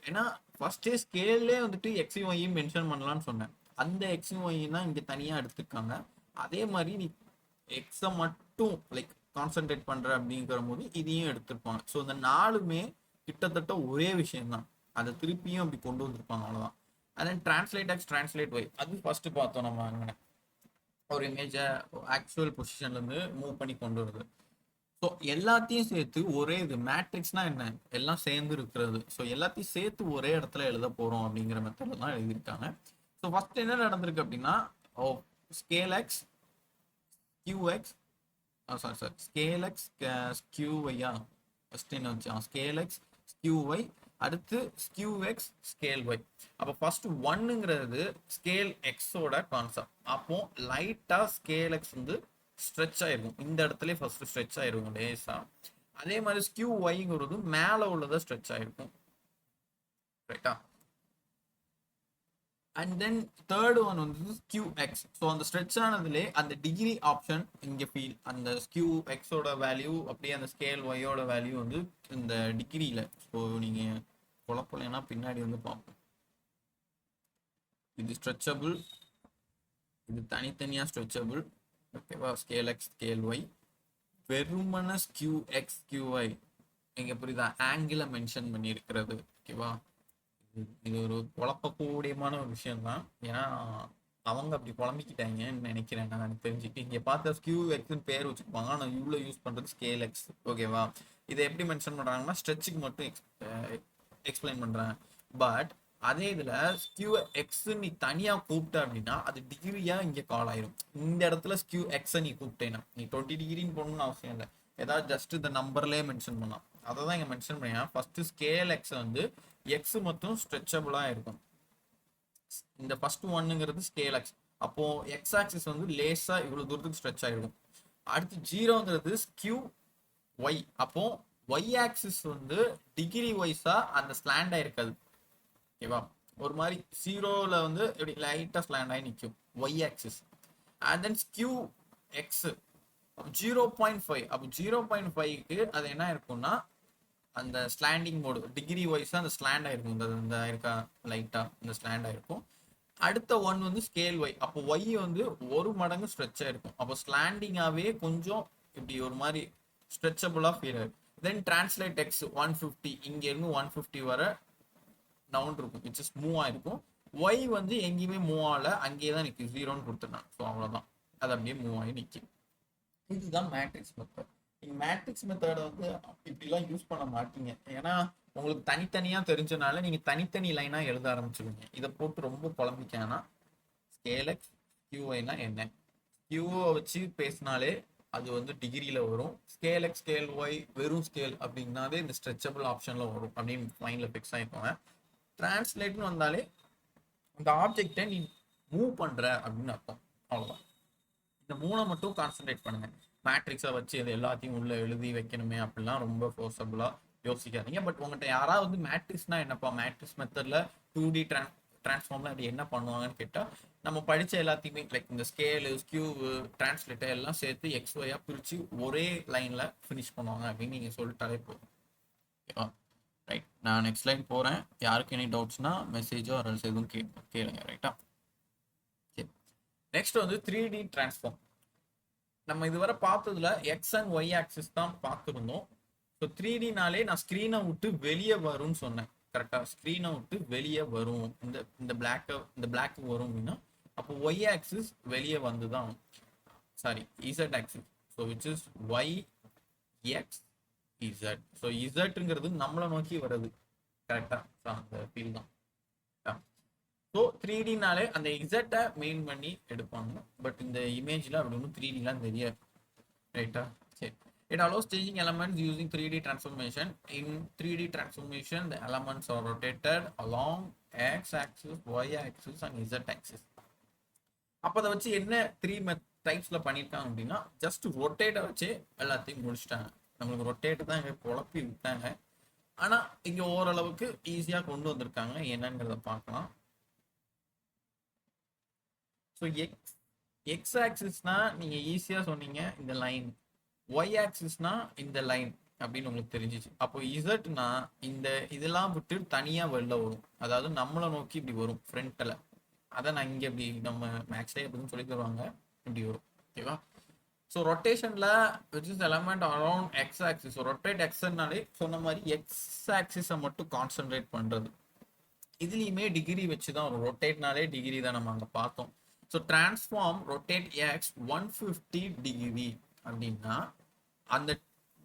ஏன்னா ஃபர்ஸ்டே ஸ்கேல்லே வந்துட்டு எக்ஸையும் ஒய்யும் மென்ஷன் பண்ணலாம்னு சொன்னேன். அந்த எக்ஸையும் ஒய்யும் தான் இங்க தனியா எடுத்துருக்காங்க. அதே மாதிரி நீ எக்ஸை மட்டும் லைக் கான்சென்ட்ரேட் பண்ற அப்படிங்கிற போது இதையும் எடுத்திருப்பாங்க. ஸோ இந்த 4மே கிட்டத்தட்ட ஒரே விஷயம் தான், அதை திருப்பியும் அப்படி கொண்டு வந்திருப்பாங்க, அவ்வளவுதான். And translate X translate Y அது ஃபர்ஸ்ட் பார்த்தோம் நம்ம. அங்கே ஒரு இமேஜை ஆக்சுவல் பொசிஷன்ல இருந்து மூவ் பண்ணி கொண்டு வருது. ஸோ எல்லாத்தையும் சேர்த்து ஒரே இது மேட்ரிக்ஸ்னா என்ன, எல்லாம் சேர்ந்து இருக்கிறது. ஸோ எல்லாத்தையும் சேர்த்து ஒரே இடத்துல எழுத போறோம் அப்படிங்கிற மெத்தட்ல தான் எழுதியிருக்காங்க. ஸோ ஃபர்ஸ்ட் என்ன நடந்திருக்கு அப்படின்னா, scale X QX, sorry scale X QY, first என்ன வச்சு ஸ்கேல் எக்ஸ் ஸ்கியூ அடுத்து ஸ்கியூ எக்ஸ் ஸ்கேல் ஒய். அப்போ ஃபர்ஸ்ட் ஒன்னுங்கிறது ஸ்கேல் எக்ஸோட கான்செப்ட். அப்போ லைட்டா ஸ்கேல் எக்ஸ் வந்து ஸ்ட்ரெச் ஆயிருக்கும், இந்த இடத்துல ஃபர்ஸ்ட் ஸ்ட்ரெச் ஆயிருக்கும் லேசா. அதே மாதிரி ஸ்கியூ ஒய்ங்கிறது மேலே உள்ளதை ஸ்ட்ரெச் ஆயிருக்கும், ரைட்டா. அண்ட் தென் தேர்ட் ஒன் வந்து ஸ்கியூ எக்ஸ். ஸோ அந்த ஸ்ட்ரெச் ஆனதுலே அந்த டிகிரி ஆப்ஷன் இங்கே ஃபீல், அந்த ஸ்கியூ எக்ஸோட வேல்யூ அப்படியே அந்த ஸ்கேல் ஒய்யோட வேல்யூ வந்து இந்த டிகிரியில். ஸோ நீங்கள் குழப்பலைன்னா பின்னாடி வந்து பார்ப்போம். இது ஸ்ட்ரெச்சபிள், இது தனித்தனியாக ஸ்ட்ரெச்சபிள், ஓகேவா. ஸ்கேல் எக்ஸ் ஸ்கேல் ஒய், வெறுமன ஸ்கியூ எக்ஸ் ஸ்கியூ ஒய் இங்கே புரியுதா, ஆங்கிளை மென்ஷன் பண்ணியிருக்கிறது, ஓகேவா. இது ஒரு குழப்பக்கூடியமான ஒரு விஷயம் தான். ஏன்னா அவங்க அப்படி குழம்பிக்கிட்டாங்கன்னு நினைக்கிறேன் நான். எனக்கு தெரிஞ்சுட்டு இங்கே பார்த்தா ஸ்கியூ எக்ஸ்ன்னு பேர் வச்சுருப்பாங்க, ஆனால் இவ்வளோ யூஸ் பண்ணுறது ஸ்கேல் எக்ஸ், ஓகேவா. இதை எப்படி மென்ஷன் பண்ணுறாங்கன்னா ஸ்ட்ரெச்சுக்கு மட்டும் எக்ஸ்பிளைன் பண்ணுறேன். பட் அதே இதில் ஸ்கியூ எக்ஸ் நீ தனியாக கூப்பிட்ட அப்படின்னா அது டிகிரியாக இங்கே கால் ஆயிரும். இந்த இடத்துல ஸ்கியூ எக்ஸை நீ கூப்பிட்டேன்னா நீ 20 டிகிரின்னு போகணும்னு அவசியம் இல்லை, ஏதாவது ஜஸ்ட் இந்த நம்பர்லேயே மென்ஷன் பண்ணலாம். அதை தான் இங்கே மென்ஷன் பண்ணியா. ஃபர்ஸ்ட் ஸ்கேல் எக்ஸ் வந்து எக்ஸ் மட்டும் ஸ்ட்ரெச்சபிளாக இருக்கும். இந்த ஃபர்ஸ்ட் ஒன்னுங்கிறது ஸ்கேல் எக்ஸ், அப்போ எக்ஸ் ஆக்சிஸ் வந்து லேஸாக இவ்வளோ தூரத்துக்கு ஸ்ட்ரெச் ஆகிருக்கும். அடுத்து ஜீரோங்கிறது ஸ்கியூ ஒய், அப்போ ஒய் ஆக்சிஸ் வந்து டிகிரி வைஸாக அந்த ஸ்லாண்ட் ஆயிருக்காது, ஓகேவா. ஒரு மாதிரி ஜீரோவில் வந்து எப்படி லைட்டாக ஸ்லாண்ட் ஆகி நிற்கும் Y axis. And then skew X 0.5, அப்போ 0.5க்கு அது என்ன இருக்கும்னா அந்த ஸ்லாண்டிங் மோடு டிகிரி வைஸாக அந்த ஸ்லாண்ட் ஆயிருக்கும், இந்த இருக்கா லைட்டாக இந்த ஸ்லாண்ட் ஆயிருக்கும். அடுத்த ஒன் வந்து ஸ்கேல் ஒய், அப்போ ஒய் வந்து ஒரு மடங்கு ஸ்ட்ரெச் ஆயிருக்கும், அப்போ ஸ்லாண்டிங்காகவே கொஞ்சம் இப்படி ஒரு மாதிரி ஸ்ட்ரெச்சபிளாக ஃபீல் ஆயிடும். தென் டிரான்ஸ்லேட் எக்ஸ் 150, இங்கேருந்து 150 வர நவுன் இருக்கும், விச் இஸ் மூவ் ஆயிருக்கும். ஒய் வந்து எங்கேயுமே மூவ் ஆகல, அங்கேயே தான் நிற்கும், 0ன்னு கொடுத்துருந்தாங்க. ஸோ அவ்வளோதான், அது அப்படியே மூவ் ஆகி நிற்கும். இதுதான் மேட்ரிக்ஸ் மெத்தட். நீங்கள் மேட்ரிக்ஸ் மெத்தடை வந்து இப்படிலாம் யூஸ் பண்ண மாட்டீங்க, ஏன்னா உங்களுக்கு தனித்தனியாக தெரிஞ்சனால நீங்கள் தனித்தனி லைனாக எழுத ஆரம்பிச்சுடுவீங்க. இதை போட்டு ரொம்ப குழம்பிக்கானா ஸ்கேல் எக்ஸ் கியூஒய்னா என்ன, கியூவை வச்சு பேசினாலே அது வந்து டிகிரியில் வரும். ஸ்கேல் எக்ஸ் ஸ்கேல் ஒய் வெறும் ஸ்கேல் அப்படின்னாலே இந்த ஸ்ட்ரெச்சபிள் ஆப்ஷனில் வரும் அப்படின்னு மைண்டில் ஃபிக்ஸ் ஆகிக்கோங்க. டிரான்ஸ்லேட்னு வந்தாலே இந்த ஆப்ஜெக்டை நீ மூவ் பண்ணுற அப்படின்னு அர்த்தம், அவ்வளோதான். இந்த மூணை மட்டும் கான்சென்ட்ரேட் பண்ணுங்க. மேட்ரிக்ஸை வச்சு அது எல்லாத்தையும் உள்ள எழுதி வைக்கணுமே அப்படிலாம் ரொம்ப ஃபோர்ஸபுளாக யோசிக்காதீங்க. பட் உங்கள்கிட்ட யாராவது வந்து மேட்ரிக்ஸ்னா என்னப்பா, மேட்ரிக்ஸ் மெத்தடில் 2D டிரான்ஸ்ஃபார்ம்ல அப்படி என்ன பண்ணுவாங்கன்னு கேட்டால் நம்ம படித்த எல்லாத்தையுமே லைக் இந்த ஸ்கேலு ஸ்கியூ டிரான்ஸ்லேட்டர் எல்லாம் சேர்த்து எக்ஸ் ஒய்யாக பிரித்து ஒரே லைனில் ஃபினிஷ் பண்ணுவாங்க அப்படின்னு நீங்கள் சொல்லிட்டாலே போதும், ஓகேவா. ரைட், நான் நெக்ஸ்ட் லைன் போகிறேன். யாருக்கு எனி டவுட்ஸ்னா மெசேஜோ அரல்ஸ் எதுவும் கேளுங்க, ரைட்டா. நெக்ஸ்ட் வந்து 3D டிரான்ஸ்ஃபார்ம். நம்ம இதுவரை பார்த்ததுல எக்ஸ் அண்ட் ஒய் ஆக்சிஸ் தான் பார்த்துருந்தோம். ஸோ 3Dனாலே நான் ஸ்க்ரீனை விட்டு வெளியே வரும்னு சொன்னேன், கரெக்டாக. ஸ்க்ரீனை விட்டு வெளியே வரும், இந்த பிளாக்கு வரும் அப்படின்னா அப்போ ஒய் ஆக்சிஸ் வெளியே வந்து தான், sorry Z axis. So which is Y X Z. So இசட்ங்கிறது நம்மளை நோக்கி வருது, கரெக்டாக. ஸோ அந்த ஃபீல் தான். ஸோ 3Dனாலே அந்த எக்ஸாக்டை மெயின் பண்ணி எடுப்பாங்க. பட் இந்த இமேஜில் அப்படி ஒன்றும் 3Dலாம் தெரியாது, ரைட்டா. சரி. It allows changing elements using 3D transformation. In 3D transformation, the elements are rotated along x-axis, y-axis and z-axis. அப்போ அதை வச்சு என்ன 3 டைப்ஸில் பண்ணியிருக்காங்க அப்படின்னா ஜஸ்ட் ரொட்டேட்டை வச்சு எல்லாத்தையும் முடிச்சிட்டாங்க. நம்மளுக்கு ரொட்டேட் தான் இங்கே குழப்பி விட்டாங்க, ஆனால் இங்கே ஓரளவுக்கு ஈஸியாக கொண்டு வந்திருக்காங்க. என்னங்கிறத பார்க்கலாம். ஸோ எக்ஸ் ஆக்சிஸ்னா நீங்கள் ஈஸியாக சொன்னீங்க இந்த லைன், ஒய் ஆக்சிஸ்னா இந்த லைன் அப்படின்னு உங்களுக்கு தெரிஞ்சிச்சு. அப்போ இசட்னா இந்த இதெல்லாம் விட்டு தனியாக வெளில வரும், அதாவது நம்மளை நோக்கி இப்படி வரும் ஃப்ரண்ட்டில். அதை நான் இங்கே இப்படி நம்ம மேக்ஸ்லேயே அப்படின்னு சொல்லி தருவாங்க, இப்படி வரும், ஓகேவா. ஸோ ரொட்டேஷனில் which is element around X axis. Rotate எக்ஸ்னாலே சொன்ன மாதிரி எக்ஸ் ஆக்சிஸை மட்டும் கான்சென்ட்ரேட் பண்ணுறது. இதுலேயுமே டிகிரி வச்சு தான் வரும், ரொட்டேட்னாலே டிகிரி தான் நம்ம அங்கே பார்த்தோம். So transform rotate X 150 degree அப்படின்னா அந்த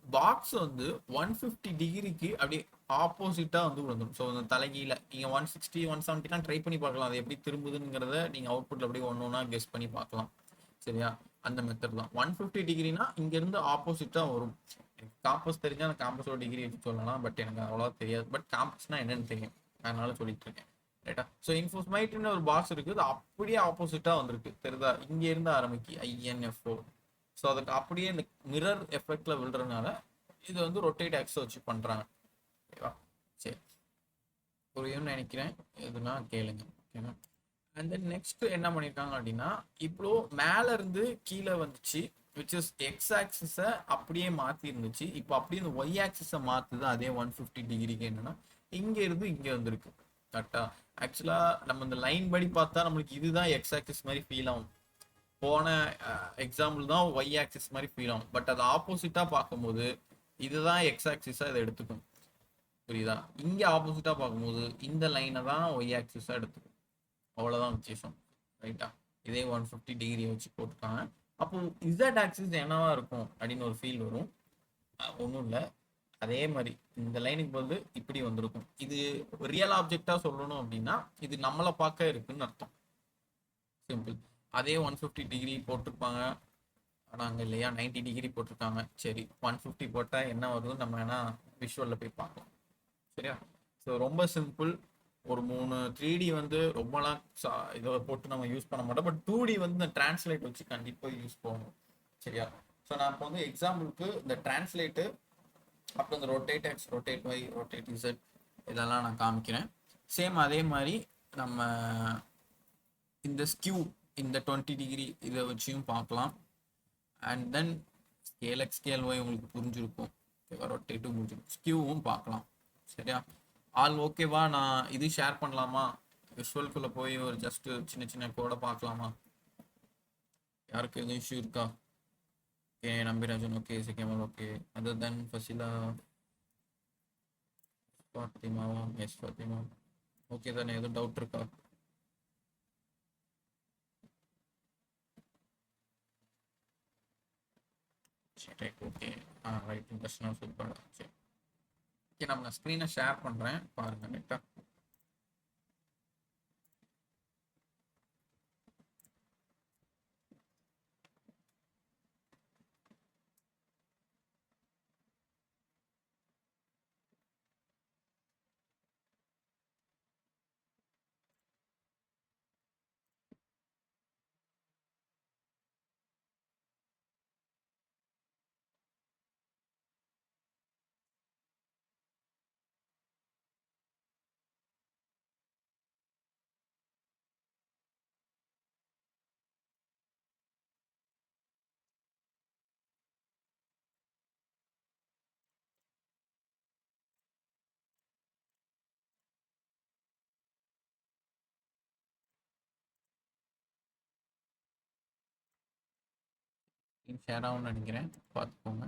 பாக்ஸ் வந்து 150 டிகிரிக்கு அப்படியே ஆப்போசிட்டாக வந்து வந்துடும். ஸோ அந்த தலைகீழ நீங்கள் 160 170 ட்ரை பண்ணி பார்க்கலாம், அது எப்படி திரும்புதுங்கிறத நீங்கள் அவுட்புட்டில் அப்படியே ஒன்றா கெஸ் பண்ணி பார்க்கலாம், சரியா. அந்த மெத்தட் தான் 150 டிகிரினா இங்கேருந்து ஆப்போசிட்டாக வரும். காம்பஸ் தெரிஞ்சா அந்த காம்பஸோட டிகிரி வச்சு சொல்லலாம், பட் எனக்கு அவ்வளோ தெரியாது. பட் காம்பஸ்னா என்னன்னு தெரியும், அதனால சொல்லிட்டு இருக்கேன். ரைட்டா? ஸோ இன்ஃபோஸ்மைட்னு ஒரு பாக்ஸ் இருக்குது, அது அப்படியே ஆப்போசிட்டா வந்திருக்கு தெரியுதா? இங்க இருந்து ஆரம்பிக்கு INFO. ஸோ அதுக்கு அப்படியே இந்த மிரர் எஃபெக்ட்ல விழுறதுனால இது வந்து ரொட்டேட் ஆக்ஸ் வச்சு பண்றாங்க. ஓகேவா? சரி, புரியும்னு நினைக்கிறேன். எதுனா கேளுங்க. ஓகேவா? அண்ட் தென் நெக்ஸ்ட் என்ன பண்ணியிருக்காங்க அப்படின்னா, இப்போ மேல இருந்து கீழே வந்துச்சு, விச் இஸ் எக்ஸ் ஆக்சிஸை அப்படியே மாத்தி இருந்துச்சு. இப்போ அப்படியே இந்த ஒய் ஆக்சிஸை மாத்துது அதே 150 டிகிரிக்கு. என்னன்னா இங்க இருந்து இங்க வந்திருக்கு. கரெக்டா? ஆக்சுவலா நம்ம இந்த லைன் படி பார்த்தா நம்மளுக்கு இதுதான் எக்ஸ் ஆக்சிஸ் மாதிரி ஃபீல் ஆகும். போன எக்ஸாம்பிள் தான் ஒய் ஆக்சிஸ் மாதிரி ஃபீல் ஆகும். பட் அது ஆப்போசிட்டா பார்க்கும்போது இதுதான் எக்ஸ் ஆக்சிஸா இதை எடுத்துக்கும். புரியுதா? இங்க ஆப்போசிட்டா பார்க்கும்போது இந்த லைனை தான் ஒய் ஆக்சிஸா எடுத்துக்கும். அவ்வளோதான் வித்தியாசம். ரைட்டா? இதே 150 டிகிரி வச்சு போட்டுருக்காங்க. அப்போ இசட் ஆக்சிஸ் என்னவா இருக்கும் அப்படின்னு ஒரு ஃபீல் வரும். ஒன்றும் இல்லை, அதே மாதிரி இந்த லைனுக்கு வந்து இப்படி வந்திருக்கும். இது ரியல் ஆப்ஜெக்டா சொல்லணும் அப்படின்னா இது நம்மளை பார்க்க இருக்குன்னு அர்த்தம். சிம்பிள். அதே 150 டிகிரி போட்டிருப்பாங்க, நாங்கள் இல்லையா 90 டிகிரி போட்டிருக்காங்க. சரி, 150 போட்டால் என்ன வருதுன்னு நம்ம வேணா விஷுவலில் போய் பார்க்கலாம். சரியா? ஸோ ரொம்ப சிம்பிள். ஒரு 3D வந்து ரொம்பலாம் இதை போட்டு நம்ம யூஸ் பண்ண மாட்டோம். பட் 2D வந்து இந்த டிரான்ஸ்லேட் வச்சு கண்டிப்பாக யூஸ் பண்ணணும். சரியா? ஸோ நான் இப்போ வந்து எக்ஸாம்பிளுக்கு இந்த டிரான்ஸ்லேட்டு, அப்புறம் இந்த rotate X, rotate Y, rotate Z இதெல்லாம் நான் காமிக்கிறேன். சேம் அதே மாதிரி நம்ம இந்த ஸ்கியூ, இந்த 20 டிகிரி இதை வச்சியும் பார்க்கலாம். And then scale X scale Y உங்களுக்கு புரிஞ்சிருக்கும். ரொட்டேட்டும் புரிஞ்சிருக்கும், ஸ்கியூவும் பார்க்கலாம். சரியா? ஆல் ஓகேவா? நான் இது ஷேர் பண்ணலாமா? விஷுவல்குள்ளே போய் ஒரு ஜஸ்ட் சின்ன சின்ன கோடை பார்க்கலாமா? யாருக்கு எதுவும் இஷ்யூ இருக்கா? ஓகே, நம்பிராஜன் ஓகே, சிக்கமல் ஓகே. அதர் தென் ஃபசிலா, ஃபாத்திமாவா? எஸ் ஃபாத்திமா ஓகே தானே? எதுவும் டவுட் இருக்கா? சரி, ஓகே. ரைட், இன்ட்ரெஸ்டாக சூப்பர். சரி, ஓகே, நம்ம ஸ்க்ரீனை ஷேர் பண்ணுறேன், பாருங்கள். ரைட்டா? ஷேர் ஆகும்னு நினைக்கிறேன், பார்த்துக்கோங்க.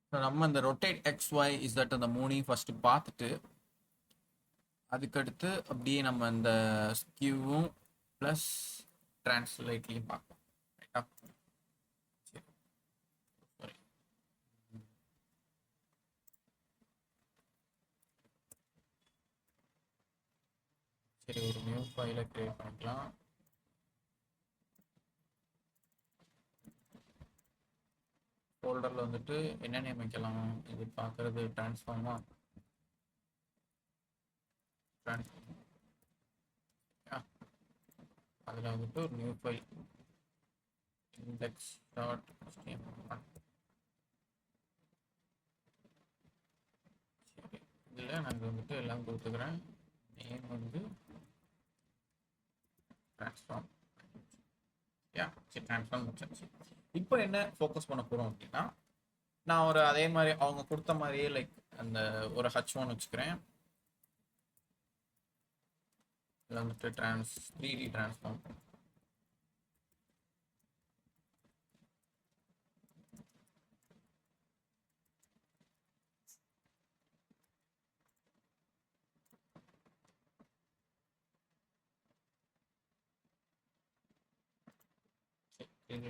ஸோ நம்ம இந்த rotate X Y is that அந்த மூணையும் ஃபஸ்ட்டு பார்த்துட்டு அதுக்கடுத்து அப்படியே நம்ம இந்த ஸ்கியூவும் ப்ளஸ் டிரான்ஸ்லேட்லையும் பார்க்கலாம். ரைட்டா? சரி, சாரி. சரி, ஒரு நியூ ஃபைலை கிரியேட் பண்ணிக்கலாம். ஃபோல்டரில் வந்துட்டு என்ன நேம் வைக்கலாம்? இது பார்க்குறது ட்ரான்ஸ்ஃபார்மா? ட்ரான்ஸ்ஃபார்ம். அதில் வந்துட்டு ஒரு நியூ ஃபைல் index.html. சரி, இதில் நான் வந்துட்டு எல்லாம் கொடுத்துக்கிறேன். நேம் வந்து ட்ரான்ஸ்ஃபார்ம். சரி, ட்ரான்ஸ்ஃபார்ம் முடிச்சாச்சு. இப்போ என்ன ஃபோக்கஸ் பண்ண போகிறோம் அப்படின்னா, நான் ஒரு அதே மாதிரி அவங்க கொடுத்த மாதிரியே லைக் அந்த ஒரு H1 வச்சுக்கிறேன். இதில் வந்துட்டு 3D ட்ரான்ஸ்ஃபார்ம்.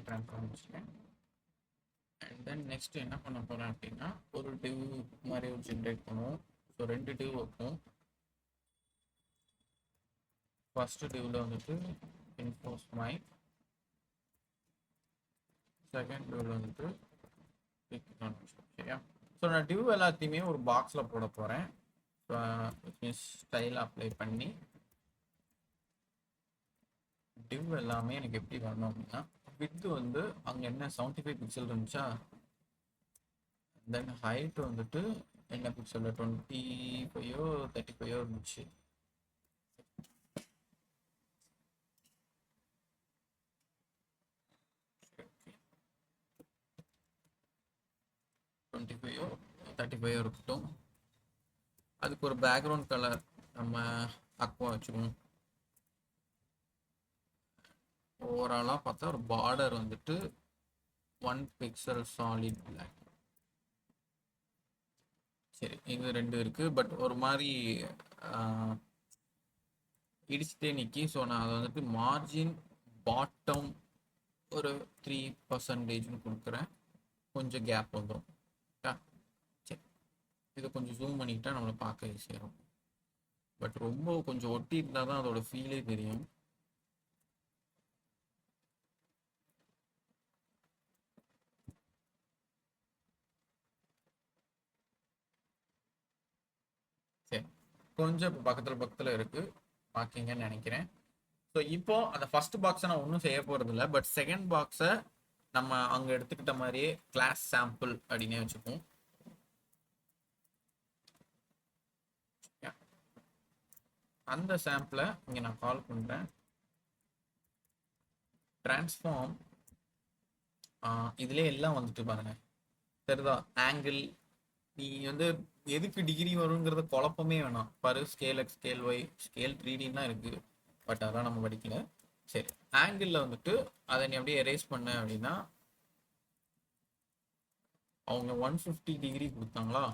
ட்ரான்ஸ்ஃபார்ம் வச்சுக்கிறேன். அண்ட் தென் நெக்ஸ்ட் என்ன பண்ண போகிறேன் அப்படின்னா, ஒரு டிவ் மாதிரி ஒரு ஜென்ரேட் பண்ணுவோம். ஸோ 2 டிவ் வைப்போம். ஃபர்ஸ்ட் டிவ்ல வந்துட்டு இன்ஃபோஸ்மை, செகண்ட் டிவ்ல வந்துட்டு சரியா? ஸோ நான் டிவ் எல்லாத்தையுமே ஒரு பாக்ஸில் போட போகிறேன். ஸ்டைல் அப்ளை பண்ணி டிவ் எல்லாமே எனக்கு எப்படி வரணும் அப்படின்னா, விட்த் வந்து அங்கே என்ன 75 பிக்சல் இருந்துச்சா, தென் ஹைட் வந்துட்டு என்ன பிக்சலில் 25 35 இருந்துச்சு. டுவெண்ட்டி 35 இருக்கட்டும். அதுக்கு ஒரு பேக்ரவுண்ட் கலர் நம்ம அக்வா வச்சுக்கணும். ஓவராலாக பார்த்தா ஒரு பார்டர் வந்துட்டு 1 பிக்சல் சாலிட் பிளாக். சரி, இது 2 இருக்கு. பட் ஒரு மாதிரி இடிச்சுட்டே நிற்கி. ஸோ நான் அதை வந்துட்டு மார்ஜின் பாட்டம் ஒரு 3% கொடுக்குறேன். கொஞ்சம் கேப் வந்துடும். சரி, இதை கொஞ்சம் ஜூம் பண்ணிக்கிட்டா நம்மளை பார்க்க ஈஸியாக இருக்கும். பட் ரொம்ப கொஞ்சம் ஒட்டி இருந்தால் தான் அதோட ஃபீலே தெரியும். சரி, கொஞ்சம் இப்போ பக்கத்தில் இருக்குது, பார்க்கிங்கன்னு நினைக்கிறேன். ஸோ இப்போ அந்த ஃபர்ஸ்ட் பாக்ஸை நான் ஒன்றும் செய்ய போகிறது இல்லை. பட் செகண்ட் பாக்ஸை நம்ம அங்கே எடுத்துக்கிட்ட மாதிரியே கிளாஸ் சாம்பிள் அப்படின்னே வச்சுப்போம். அந்த சாம்பிளை இங்கே நான் கால் பண்ணுறேன். டிரான்ஸ்ஃபார்ம் இதுலேயே எல்லாம் வந்துட்டு பாருங்க, தெரியுதா? ஆங்கிள், நீ வந்து எதுக்கு டிகிரி வருங்கிறத குழப்பமே வேணாம். பாரு, scale X, scale Y, scale 3Dலாம் இருக்குது. பட் அதான் நம்ம படிக்கல. சரி, ஆங்கிளில் வந்துட்டு அதை நீ அப்படியே எரேஸ் பண்ண அப்படின்னா அவங்க 150 டிகிரி கொடுத்தாங்களா,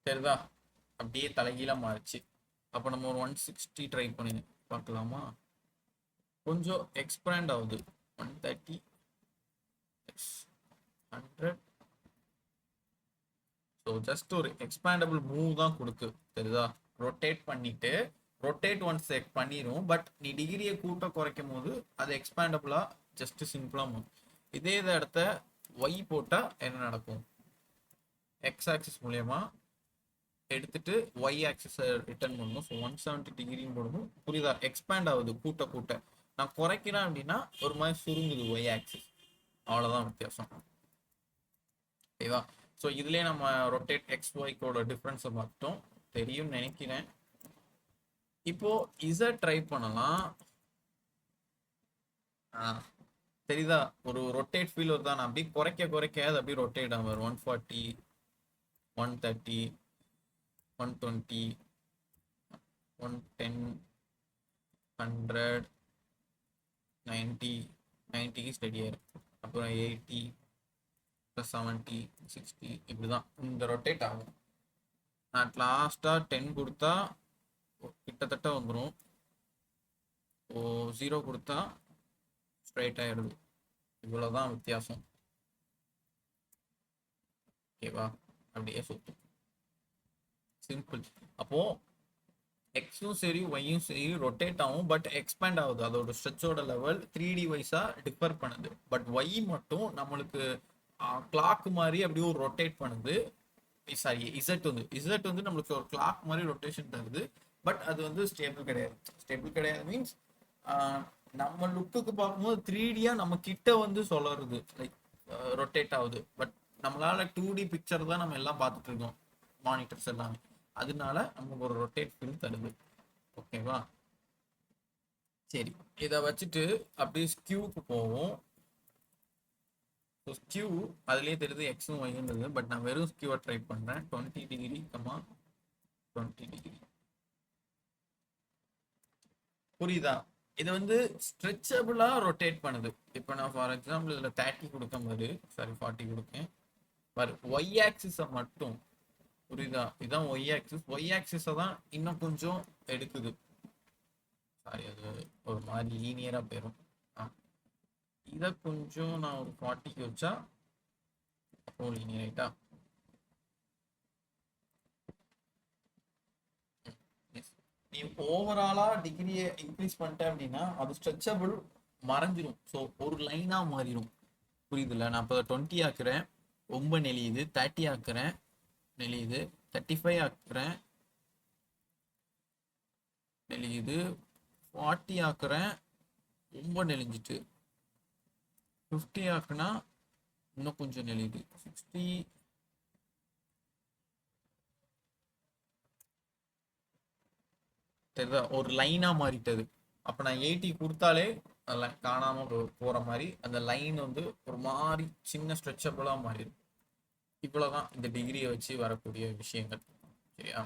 தெரியுதா? அப்படியே தலைகீழாக மாறிச்சு. அப்போ நம்ம ஒரு 160 ட்ரை பண்ணி பார்க்கலாமா? கொஞ்சம் எக்ஸ்பேண்ட் ஆகுது. 130 100. ஸோ ஜஸ்ட் ஒரு எக்ஸ்பேண்டபிள் மூவ் தான் கொடுக்கு, தெரியுதா? ரொட்டேட் பண்ணிட்டு ரொட்டேட் ஒன் செட் பண்ணிடும். பட் நீ டிகிரியை கூட்ட குறைக்கும் போது அது எக்ஸ்பேண்டபிளாக ஜஸ்ட் சிம்பிளாக மூவ். இதே இடத்த ஒய் போட்டால் என்ன நடக்கும்? எக்ஸ் ஆக்சிஸ் மூலயமா எடுத்துட்டு ஒய் ஆக்சிஸை ரிட்டர்ன் பண்ணணும். ஸோ 170 டிகிரின்னு போடணும். புரியுதா? எக்ஸ்பேண்ட் ஆகுது கூட்ட கூட்ட. நான் குறைக்கிறேன் அப்படின்னா ஒரு மாதிரி சுருங்குது ஒய் ஆக்சிஸ். அவ்வளோதான் வித்தியாசம். ஓகேவா? ஸோ இதுலேயே நம்ம ரொட்டேட் எக்ஸ் ஒய்க்கோட டிஃப்ரென்ஸை பார்த்தோம், தெரியும்னு நினைக்கிறேன். இப்போ இதை ட்ரை பண்ணலாம். தெரியுதா? ஒரு ரொட்டேட் ஃபீல் வருதா? நான் அப்படியே குறைக்க குறைக்க அது அப்படியே ரொட்டேட் ஆகும். 140 130 120 110 100 90 90க்கு ஸ்டடியாக இருக்கும். அப்புறம் 80 70 60 இப்படி தான் இந்த ரொட்டேட் ஆகும். நான் லாஸ்ட்டாக 10 கொடுத்தா கிட்டத்தட்ட வந்துடும். 0 கொடுத்தா ஸ்ட்ரைட் ஆகிடுது. இவ்வளோதான் வித்தியாசம். ஓகேவா? அப்படியே சுற்றும், சிம்பிள். அப்போ எக்ஸும் சரி ஒய்யும் சரி ரொட்டேட் ஆகும், பட் எக்ஸ்பேண்ட் ஆகுது. அதோட ஸ்ட்ரெச்சோட லெவல் 3D வைஸா டிஃபர் பண்ணுது. பட் ஒய் மட்டும் நம்மளுக்கு கிளாக் மாதிரி அப்படியே ஒரு ரொட்டேட் பண்ணுது. சாரி, இசட் வந்து நம்மளுக்கு ஒரு கிளாக் மாதிரி ரொட்டேஷன் தருது. பட் அது வந்து ஸ்டேபிள் கிடையாது. ஸ்டேபிள் கிடையாது மீன்ஸ் நம்ம லுக்குக்கு பார்க்கும்போது 3Dயா நம்ம கிட்ட வந்து சொல்லுறது லைக் ரொட்டேட் ஆகுது. பட் நம்மளால 2D பிக்சர் தான் நம்ம எல்லாம் பார்த்துட்டு இருக்கோம், மானிட்டர்ஸ் எல்லாமே. அதனால நமக்கு ஒரு ரொட்டேட் ஃபீல் தருது. ஓகேவா? சரி, இதை வச்சுட்டு அப்படியே ஸ்கியூக்கு போவோம். ஸோ ஸ்கியூ அதுலேயே தெரியுது எக்ஸும் ஒய்ன்றது. பட் நான் வெறும் ஸ்கியூவை ட்ரை பண்ணுறேன். 20 டிகிரி 20 டிகிரி. புரியுதா? இது வந்து ஸ்ட்ரெச்சபிளாக ரொட்டேட் பண்ணுது. இப்போ நான் ஃபார் எக்ஸாம்பிள் இதில் 30 கொடுக்க மாதிரி, சாரி 40 கொடுக்கேன் பாரு. ஒய் ஆக்சிஸை மட்டும், புரியுதா? இதுதான் ஒய் ஆக்சிஸ். ஒய் ஆக்சிஸை தான் இன்னும் கொஞ்சம் எடுக்குது. சாரி, அது ஒரு மாதிரி லீனியராக போயிடும். இதை கொஞ்சம் நான் ஒரு 40க்கு வச்சா அப்போ லீனியர் ரைட்டா? நீ ஓவராலா டிகிரியை இன்க்ரீஸ் பண்ணிட்ட அப்படின்னா அது ஸ்ட்ரெச்சபிள் மறைஞ்சிரும். ஸோ ஒரு லைனாக மாறிடும். புரியுதுல்ல? நான் இப்போ 20 ஆக்குறேன். ரொம்ப நெளியுது. 30 ஆக்குறேன், நெளியுது. 35 ஆக்குறேன், நெளியுது. 40 ஆக்குறேன், ரொம்ப நெளிஞ்சிட்டு. 50 ஆக்குனா இன்னும் கொஞ்சம் நெளியுது. 60 தெரியுதா, ஒரு லைனா மாறிட்டது. அப்ப நான் 80 கொடுத்தாலே அதெல்லாம் காணாம போற மாதிரி அந்த லைன் வந்து ஒரு மாதிரி சின்ன ஸ்ட்ரெச்சபிளா மாறிடும். இவ்வளவுதான் இந்த டிகிரியை வச்சு வரக்கூடிய விஷயங்கள். சரியா?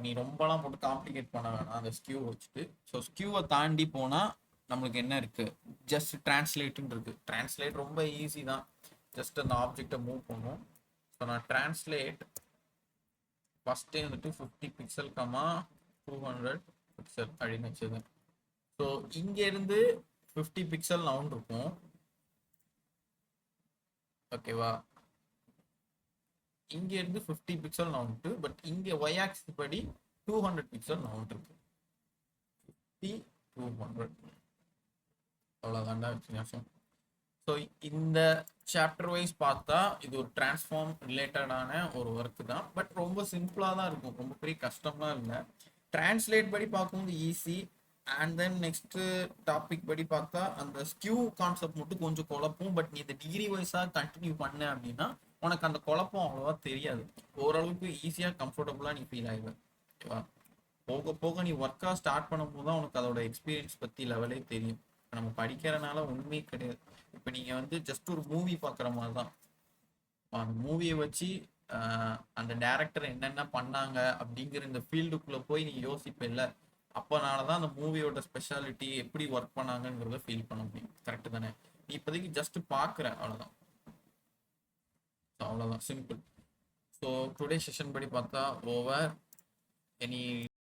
நீ ரொம்பலாம் போட்டு காம்ப்ளிகேட் பண்ண வேணாம் அந்த ஸ்கியூ வச்சுட்டு. ஸோ ஸ்கியூவை தாண்டி போனா நம்மளுக்கு என்ன இருக்கு, ஜஸ்ட் டிரான்ஸ்லேட்னு இருக்கு. டிரான்ஸ்லேட் ரொம்ப ஈஸி தான், ஜஸ்ட் அந்த ஆப்ஜெக்டை மூவ் பண்ணும். ஸோ நான் டிரான்ஸ்லேட் ஃபர்ஸ்டே வந்துட்டு 50 பிக்சல் கமா 200 பிக்சல் அப்படின்னு வச்சுருக்கேன். ஸோ இங்க இருந்து 50 பிக்சல் நவுன் இருக்கும். ஓகேவா? இங்க இருந்து 50 பிக்சல் நவுண்ட், பட் இங்க y ஆக்சிஸ் படி 200 பிக்சல் நவுண்ட் இருக்கு. 200 அவ்வளோதான்டா வித்தியாசம். ஸோ இந்த சாப்டர் வைஸ் பார்த்தா இது ஒரு டிரான்ஸ்ஃபார்ம் ரிலேட்டடான ஒரு ஒர்க் தான், பட் ரொம்ப சிம்பிளாக தான் இருக்கும், ரொம்ப பெரிய கஷ்டம்லாம் இல்லை. டிரான்ஸ்லேட் படி பார்க்கும்போது easy. And then next topic படி பார்த்தா அந்த ஸ்கியூ கான்செப்ட் மட்டும் கொஞ்சம் குழப்பம். பட் நீ இந்த டிகிரி வைஸாக கண்டினியூ பண்ண அப்படின்னா உனக்கு அந்த குழப்பம் அவ்வளோவா தெரியாது. ஓரளவுக்கு ஈஸியாக கம்ஃபர்டபுளாக நீ ஃபீல் ஆகிடுவ. ஓகேவா? போக போக நீ ஒர்க்காக ஸ்டார்ட் பண்ணும்போது தான் உனக்கு அதோட எக்ஸ்பீரியன்ஸ் பற்றி லெவலே தெரியும். நம்ம படிக்கிறனால உண்மையே கிடையாது. இப்போ நீங்கள் வந்து ஜஸ்ட் ஒரு மூவி பார்க்குற மாதிரி தான். அந்த மூவியை வச்சு அந்த டேரக்டர் என்னென்ன பண்ணாங்க அப்படிங்கிற இந்த ஃபீல்டுக்குள்ளே போய் நீ யோசிப்பில்ல, அப்போனால தான் அந்த மூவியோட ஸ்பெஷாலிட்டி எப்படி ஒர்க் பண்ணாங்கங்கிறத ஃபீல் பண்ண முடியும். கரெக்டு தானே? நீ இப்போதைக்கு ஜஸ்ட் பார்க்குற, அவ்வளோதான். ஸோ அவ்வளோதான், சிம்பிள். ஸோ டுடே செஷன் படி பார்த்தா ஓவர். எனி